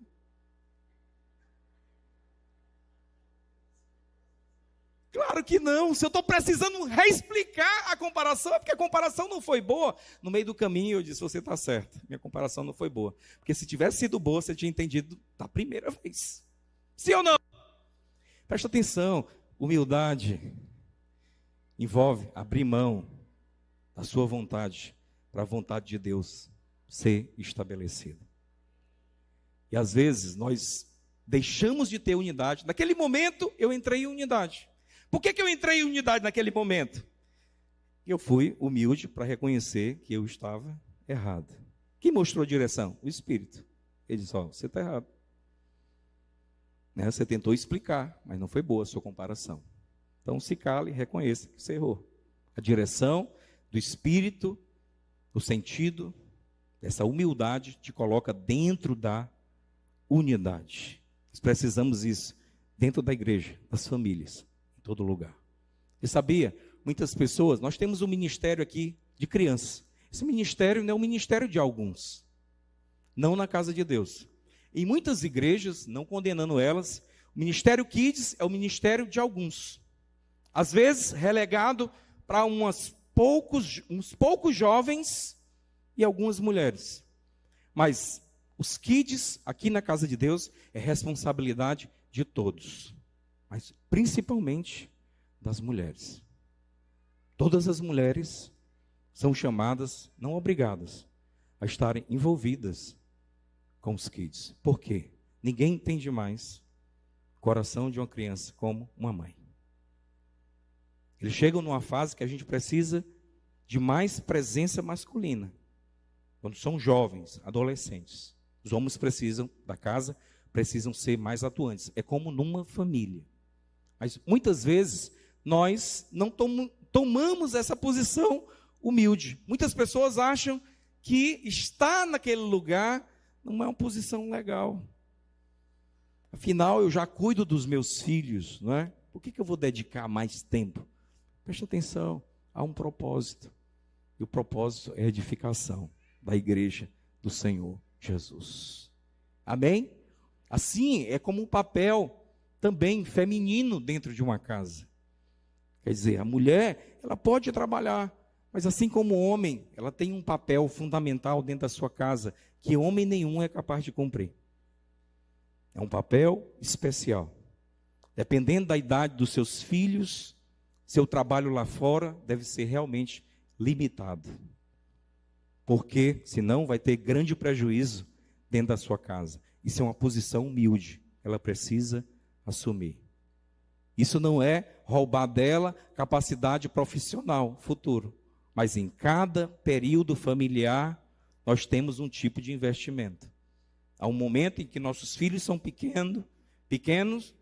Claro que não. Se eu estou precisando reexplicar a comparação, é porque a comparação não foi boa. No meio do caminho eu disse: você está certo, minha comparação não foi boa. Porque se tivesse sido boa, você tinha entendido da primeira vez. Sim ou não? Presta atenção, humildade envolve abrir mão da sua vontade para a vontade de Deus ser estabelecida. E às vezes nós deixamos de ter unidade. Naquele momento eu entrei em unidade. Por que eu entrei em unidade naquele momento? Eu fui humilde para reconhecer que eu estava errado. Quem mostrou a direção? O Espírito. Ele disse: ó, você está errado. Né? Você tentou explicar, mas não foi boa a sua comparação. Então se cale e reconheça que você errou. A direção do Espírito, o sentido, essa humildade te coloca dentro da unidade. Nós precisamos isso dentro da igreja, das famílias, em todo lugar. Você sabia? Muitas pessoas, nós temos um ministério aqui de crianças. Esse ministério não é o ministério de alguns, não na casa de Deus. Em muitas igrejas, não condenando elas, o ministério Kids é o ministério de alguns. Às vezes relegado para uns poucos jovens e algumas mulheres. Mas os Kids aqui na casa de Deus é responsabilidade de todos, mas principalmente das mulheres. Todas as mulheres são chamadas, não obrigadas, a estarem envolvidas com os Kids. Por quê? Ninguém entende mais o coração de uma criança como uma mãe. Eles chegam numa fase que a gente precisa de mais presença masculina. Quando são jovens, adolescentes, os homens precisam da casa, precisam ser mais atuantes. É como numa família. Mas muitas vezes nós não tomamos essa posição humilde. Muitas pessoas acham que estar naquele lugar não é uma posição legal. Afinal, eu já cuido dos meus filhos, não é? Por que eu vou dedicar mais tempo? Preste atenção, há um propósito. E o propósito é a edificação da igreja do Senhor Jesus. Amém? Assim, é como um papel também feminino dentro de uma casa. Quer dizer, a mulher, ela pode trabalhar, mas assim como o homem, ela tem um papel fundamental dentro da sua casa, que homem nenhum é capaz de cumprir. É um papel especial. Dependendo da idade dos seus filhos, seu trabalho lá fora deve ser realmente limitado. Porque senão vai ter grande prejuízo dentro da sua casa. Isso é uma posição humilde, ela precisa assumir. Isso não é roubar dela capacidade profissional futuro, mas em cada período familiar nós temos um tipo de investimento. Há um momento em que nossos filhos são pequenos,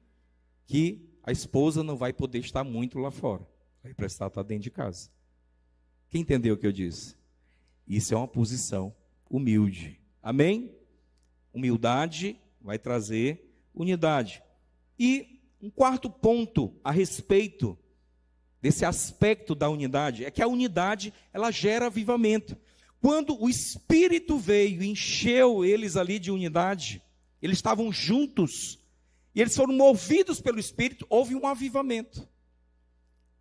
que a esposa não vai poder estar muito lá fora, vai precisar estar dentro de casa. Quem entendeu o que eu disse? Isso é uma posição humilde. Amém? Humildade vai trazer unidade. E um quarto ponto a respeito desse aspecto da unidade é que a unidade, ela gera avivamento. Quando o Espírito veio e encheu eles ali de unidade, eles estavam juntos, e eles foram movidos pelo Espírito, houve um avivamento.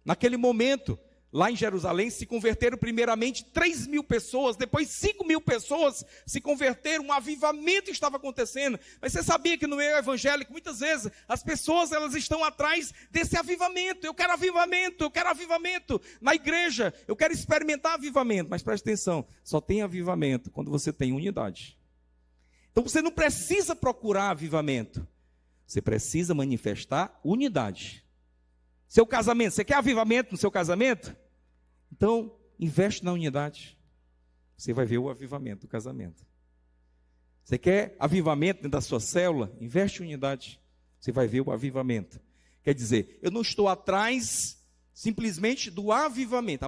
Naquele momento, lá em Jerusalém, se converteram primeiramente 3.000 pessoas, depois 5.000 pessoas se converteram, um avivamento estava acontecendo. Mas você sabia que no meio evangélico, muitas vezes, as pessoas elas estão atrás desse avivamento. Eu quero avivamento, eu quero avivamento. Na igreja, eu quero experimentar avivamento. Mas preste atenção, só tem avivamento quando você tem unidade. Então você não precisa procurar avivamento, você precisa manifestar unidade. Seu casamento, você quer avivamento no seu casamento? Então, investe na unidade. Você vai ver o avivamento do casamento. Você quer avivamento dentro da sua célula? Investe em unidade. Você vai ver o avivamento. Quer dizer, eu não estou atrás simplesmente do avivamento.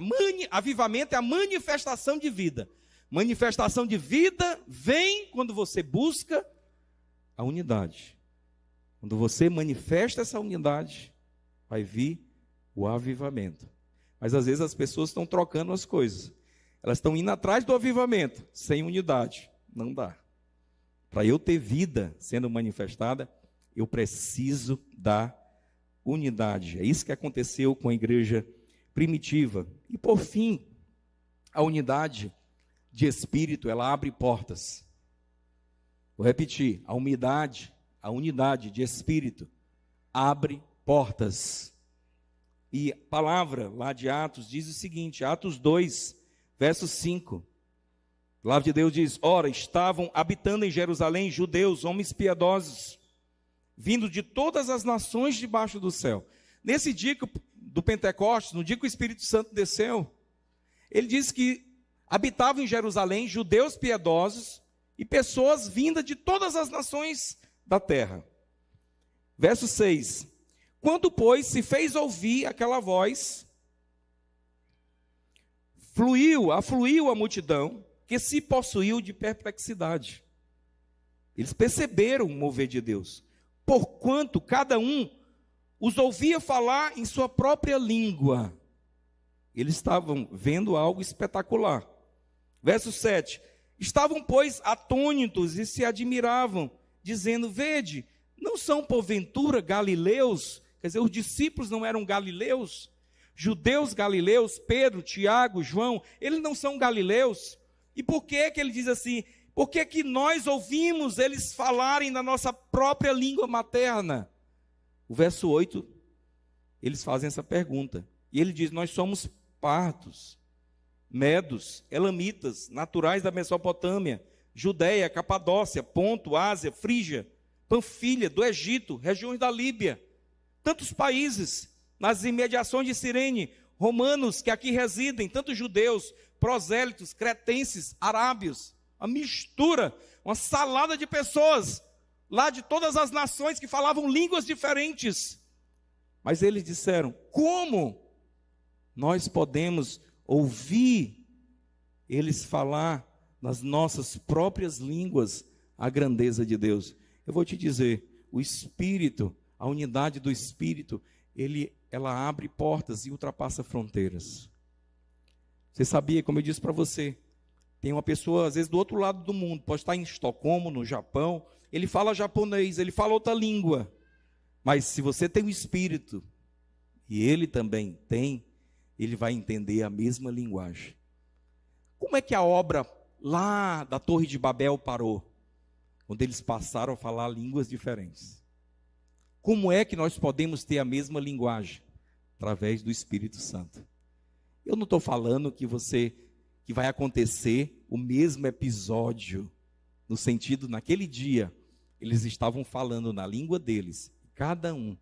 Avivamento é a manifestação de vida. Manifestação de vida vem quando você busca a unidade. Quando você manifesta essa unidade, vai vir o avivamento. Mas às vezes as pessoas estão trocando as coisas. Elas estão indo atrás do avivamento, sem unidade. Não dá. Para eu ter vida sendo manifestada, eu preciso da unidade. É isso que aconteceu com a igreja primitiva. E por fim, a unidade de espírito, ela abre portas. Vou repetir, a unidade de espírito abre portas. E a palavra lá de Atos diz o seguinte, Atos 2, verso 5. A palavra de Deus diz, ora, estavam habitando em Jerusalém judeus, homens piedosos, vindo de todas as nações debaixo do céu. Nesse dia do Pentecostes, no dia que o Espírito Santo desceu, ele diz que habitavam em Jerusalém judeus piedosos e pessoas vindas de todas as nações da terra. Verso 6. Quando, pois, se fez ouvir aquela voz, afluiu a multidão, que se possuiu de perplexidade. Eles perceberam o mover de Deus, porquanto cada um os ouvia falar em sua própria língua. Eles estavam vendo algo espetacular. Verso 7. Estavam, pois, atônitos e se admiravam, dizendo: vede, não são porventura galileus? Quer dizer, os discípulos não eram galileus? Judeus galileus, Pedro, Tiago, João, eles não são galileus? E por que ele diz assim? Por que nós ouvimos eles falarem na nossa própria língua materna? O verso 8, eles fazem essa pergunta. E ele diz: nós somos partos, medos, elamitas, naturais da Mesopotâmia, Judeia, Capadócia, Ponto, Ásia, Frígia, Panfilha, do Egito, regiões da Líbia, tantos países nas imediações de Cirene, romanos que aqui residem, tantos judeus, prosélitos, cretenses, arábios, uma mistura, uma salada de pessoas, lá de todas as nações que falavam línguas diferentes. Mas eles disseram: como nós podemos ouvir eles falar nas nossas próprias línguas a grandeza de Deus? Eu vou te dizer, o Espírito, a unidade do Espírito, ela abre portas e ultrapassa fronteiras. Você sabia, como eu disse para você, tem uma pessoa, às vezes, do outro lado do mundo, pode estar em Estocolmo, no Japão, ele fala japonês, ele fala outra língua, mas se você tem o Espírito, e ele também tem, ele vai entender a mesma linguagem. Como é que a obra lá da Torre de Babel parou? Quando eles passaram a falar línguas diferentes. Como é que nós podemos ter a mesma linguagem? Através do Espírito Santo. Eu não estou falando que vai acontecer o mesmo episódio, no sentido, naquele dia, eles estavam falando na língua deles, cada um,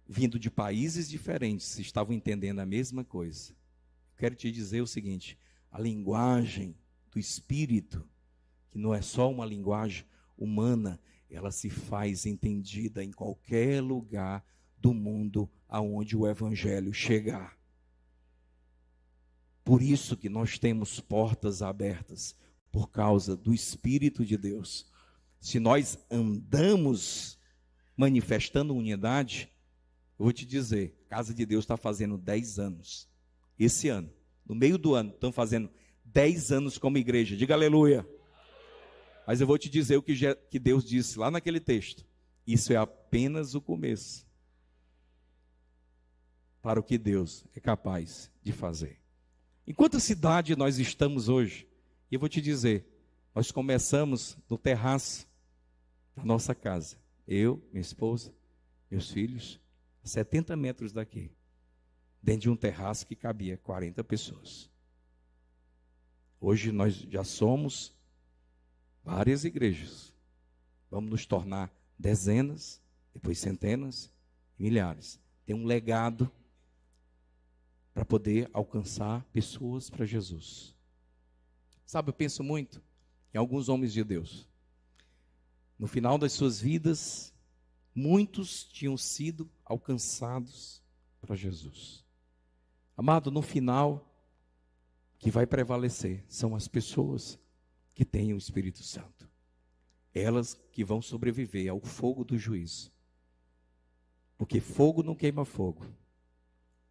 vindo de países diferentes, estavam entendendo a mesma coisa. Quero te dizer o seguinte: a linguagem do Espírito, que não é só uma linguagem humana, ela se faz entendida em qualquer lugar do mundo aonde o Evangelho chegar. Por isso que nós temos portas abertas, por causa do Espírito de Deus. Se nós andamos manifestando unidade, eu vou te dizer, a Casa de Deus está fazendo 10 anos. Esse ano, no meio do ano, estão fazendo 10 anos como igreja. Diga aleluia. Mas eu vou te dizer o que Deus disse lá naquele texto. Isso é apenas o começo para o que Deus é capaz de fazer. Em quanta cidade nós estamos hoje? E eu vou te dizer, nós começamos no terraço da nossa casa. Eu, minha esposa, meus filhos, 70 metros daqui. Dentro de um terraço que cabia 40 pessoas. Hoje nós já somos várias igrejas. Vamos nos tornar dezenas, depois centenas, milhares. Tem um legado para poder alcançar pessoas para Jesus. Sabe, eu penso muito em alguns homens de Deus. No final das suas vidas, muitos tinham sido alcançados para Jesus. Amado, no final, o que vai prevalecer são as pessoas que têm o Espírito Santo. Elas que vão sobreviver ao fogo do juízo. Porque fogo não queima fogo.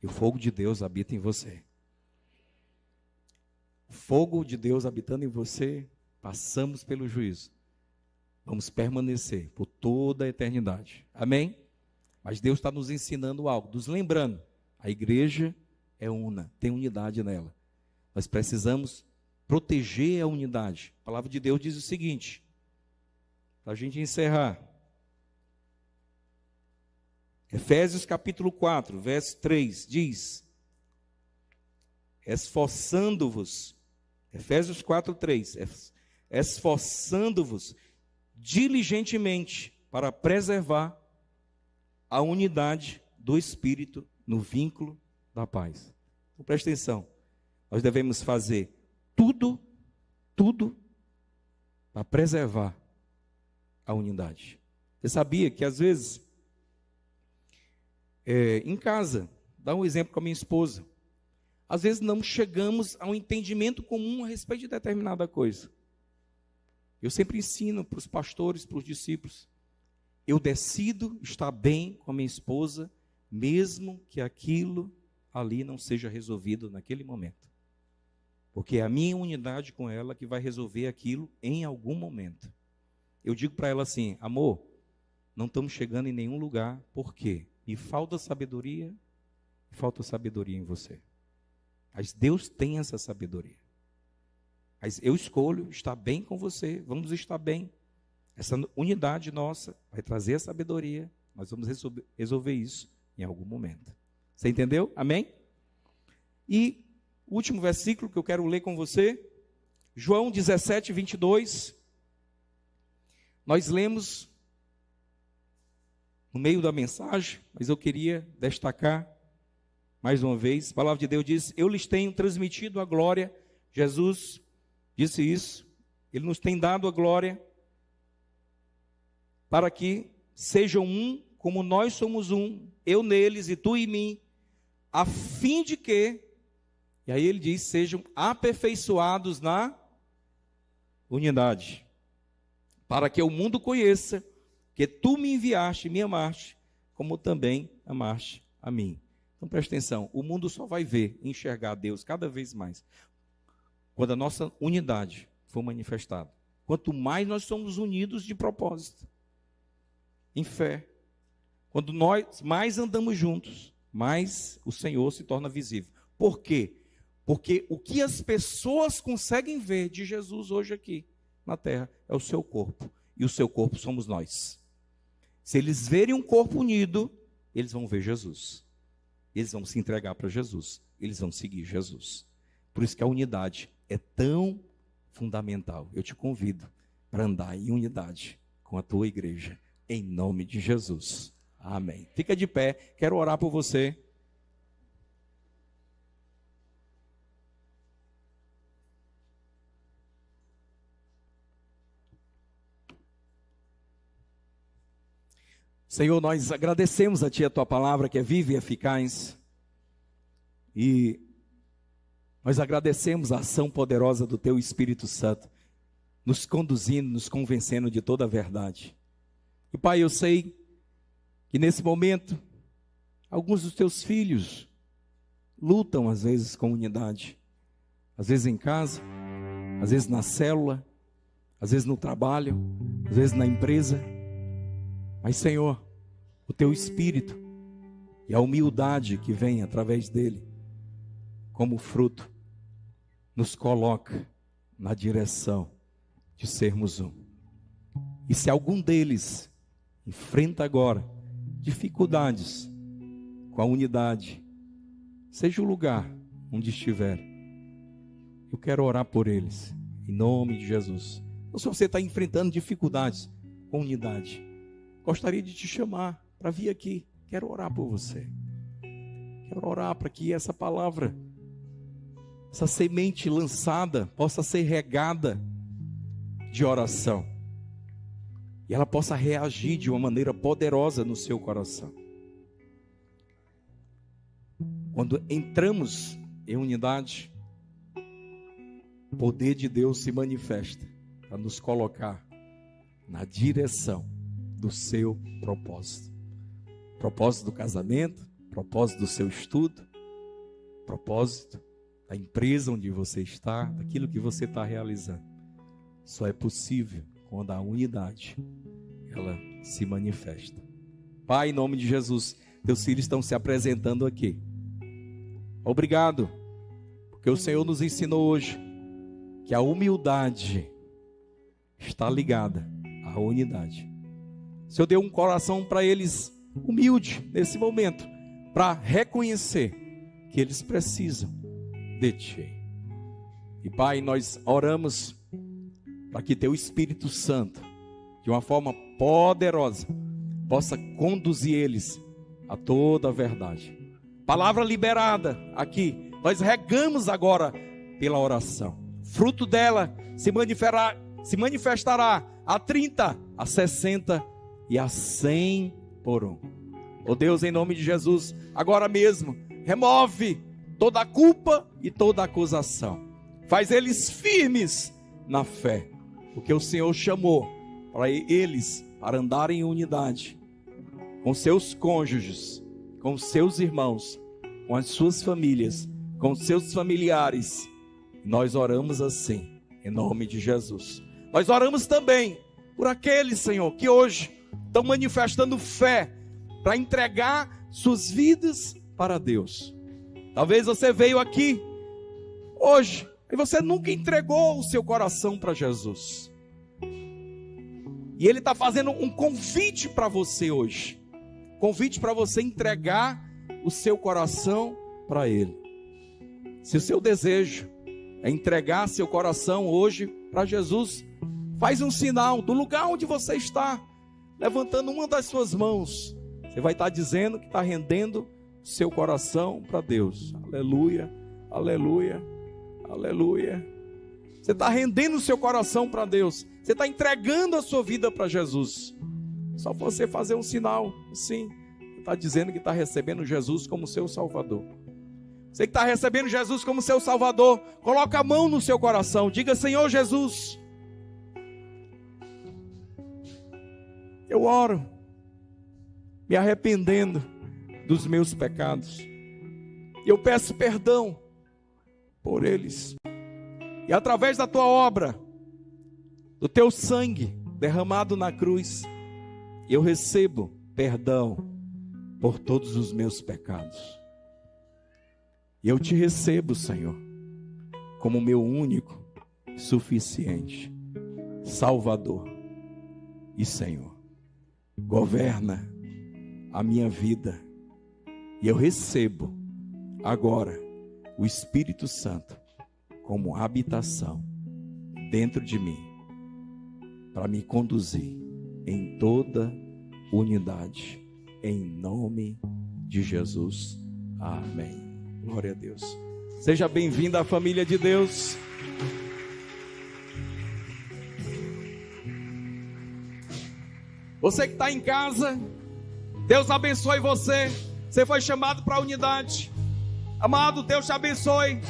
E o fogo de Deus habita em você. O fogo de Deus habitando em você, passamos pelo juízo. Vamos permanecer por toda a eternidade. Amém? Mas Deus está nos ensinando algo, nos lembrando. A igreja é una, tem unidade nela. Nós precisamos proteger a unidade. A palavra de Deus diz o seguinte, para a gente encerrar. Efésios capítulo 4, verso 3, diz: esforçando-vos, Efésios 4, 3, esforçando-vos diligentemente para preservar a unidade do Espírito no vínculo da paz. Então, presta atenção, nós devemos fazer tudo para preservar a unidade. Você sabia que às vezes, em casa, dá um exemplo com a minha esposa, às vezes não chegamos a um entendimento comum a respeito de determinada coisa. Eu sempre ensino para os pastores, para os discípulos, eu decido estar bem com a minha esposa, mesmo que aquilo ali não seja resolvido naquele momento. Porque é a minha unidade com ela que vai resolver aquilo em algum momento. Eu digo para ela assim, amor, não estamos chegando em nenhum lugar, por quê? Me falta sabedoria em você. Mas Deus tem essa sabedoria. Mas eu escolho estar bem com você, vamos estar bem. Essa unidade nossa vai trazer a sabedoria, nós vamos resolver isso em algum momento. Você entendeu? Amém? E o último versículo que eu quero ler com você, João 17, 22. Nós lemos no meio da mensagem, mas eu queria destacar mais uma vez. A palavra de Deus diz, eu lhes tenho transmitido a glória. Jesus disse isso, Ele nos tem dado a glória, para que sejam um, como nós somos um, eu neles e tu em mim, a fim de que, e aí ele diz, sejam aperfeiçoados na unidade, para que o mundo conheça que tu me enviaste, me amaste, como também amaste a mim. Então presta atenção, o mundo só vai ver, enxergar Deus cada vez mais, quando a nossa unidade for manifestada. Quanto mais nós somos unidos de propósito, em fé, quando nós mais andamos juntos, mais o Senhor se torna visível. Por quê? Porque o que as pessoas conseguem ver de Jesus hoje aqui na terra é o seu corpo, e o seu corpo somos nós. Se eles verem um corpo unido, eles vão ver Jesus, eles vão se entregar para Jesus, eles vão seguir Jesus. Por isso que a unidade é tão fundamental. Eu te convido para andar em unidade com a tua igreja, em nome de Jesus. Amém. Fica de pé, quero orar por você. Senhor, nós agradecemos a Ti a Tua palavra que é viva e eficaz. E nós agradecemos a ação poderosa do Teu Espírito Santo, nos conduzindo, nos convencendo de toda a verdade. E Pai, eu sei que nesse momento, alguns dos Teus filhos lutam às vezes com unidade. Às vezes em casa, às vezes na célula, às vezes no trabalho, às vezes na empresa. Mas Senhor, o Teu Espírito e a humildade que vem através dele, como fruto, nos coloca na direção de sermos um. E se algum deles enfrenta agora dificuldades com a unidade, seja o lugar onde estiver, eu quero orar por eles, em nome de Jesus. Então, se você está enfrentando dificuldades com unidade, gostaria de te chamar para vir aqui. Quero orar por você. Quero orar para que essa palavra, essa semente lançada, possa ser regada de oração. E ela possa reagir de uma maneira poderosa no seu coração. Quando entramos em unidade, o poder de Deus se manifesta para nos colocar na direção do seu propósito. Propósito do casamento, propósito do seu estudo, propósito da empresa onde você está, daquilo que você está realizando. Só é possível quando a unidade, ela se manifesta. Pai, em nome de Jesus, teus filhos estão se apresentando aqui. Obrigado, porque o Senhor nos ensinou hoje que a humildade está ligada à unidade. O Senhor deu um coração para eles humilde nesse momento, para reconhecer que eles precisam de Ti. E Pai, nós oramos para que Teu Espírito Santo, de uma forma poderosa, possa conduzir eles a toda a verdade. Palavra liberada aqui, nós regamos agora pela oração. Fruto dela se manifestará a 30, a 60 e a 100 por um. Ó Deus, em nome de Jesus, agora mesmo, remove toda a culpa e toda a acusação. Faz eles firmes na fé, porque o Senhor chamou para eles para andarem em unidade, com seus cônjuges, com seus irmãos, com as suas famílias, com seus familiares. Nós oramos assim, em nome de Jesus. Nós oramos também por aqueles, Senhor, que hoje estão manifestando fé para entregar suas vidas para Deus. Talvez você veio aqui hoje e você nunca entregou o seu coração para Jesus. E Ele está fazendo um convite para você hoje. Convite para você entregar o seu coração para Ele. Se o seu desejo é entregar seu coração hoje para Jesus, faz um sinal do lugar onde você está, levantando uma das suas mãos. Você vai estar dizendo que está rendendo seu coração para Deus. Aleluia, aleluia, aleluia. Você está rendendo o seu coração para Deus. Você está entregando a sua vida para Jesus. Só você fazer um sinal assim, está dizendo que está recebendo Jesus como seu Salvador. Você que está recebendo Jesus como seu Salvador, coloca a mão no seu coração. Diga: Senhor Jesus, eu oro me arrependendo dos meus pecados. E eu peço perdão por eles. E através da tua obra, do teu sangue derramado na cruz, eu recebo perdão por todos os meus pecados. E eu te recebo, Senhor, como meu único, suficiente Salvador e Senhor. Governa a minha vida. E eu recebo agora o Espírito Santo como habitação dentro de mim, para me conduzir em toda unidade, em nome de Jesus. Amém. Glória a Deus. Seja bem-vindo à família de Deus. Você que está em casa, Deus abençoe você. Você foi chamado para a unidade. Amado, Deus te abençoe.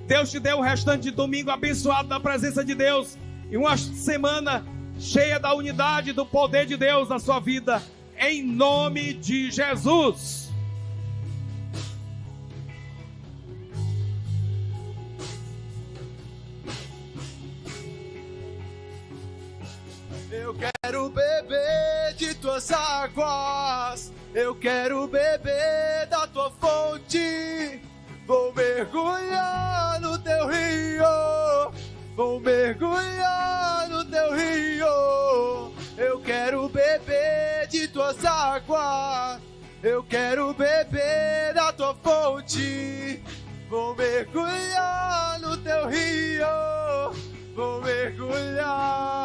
Deus te deu o restante de domingo abençoado na presença de Deus. E uma semana cheia da unidade, do poder de Deus na sua vida. Em nome de Jesus. Eu quero beber de tuas águas, eu quero beber da tua fonte. Vou mergulhar no teu rio, vou mergulhar no teu rio. Eu quero beber de tuas águas, eu quero beber da tua fonte. Vou mergulhar no teu rio, vou mergulhar.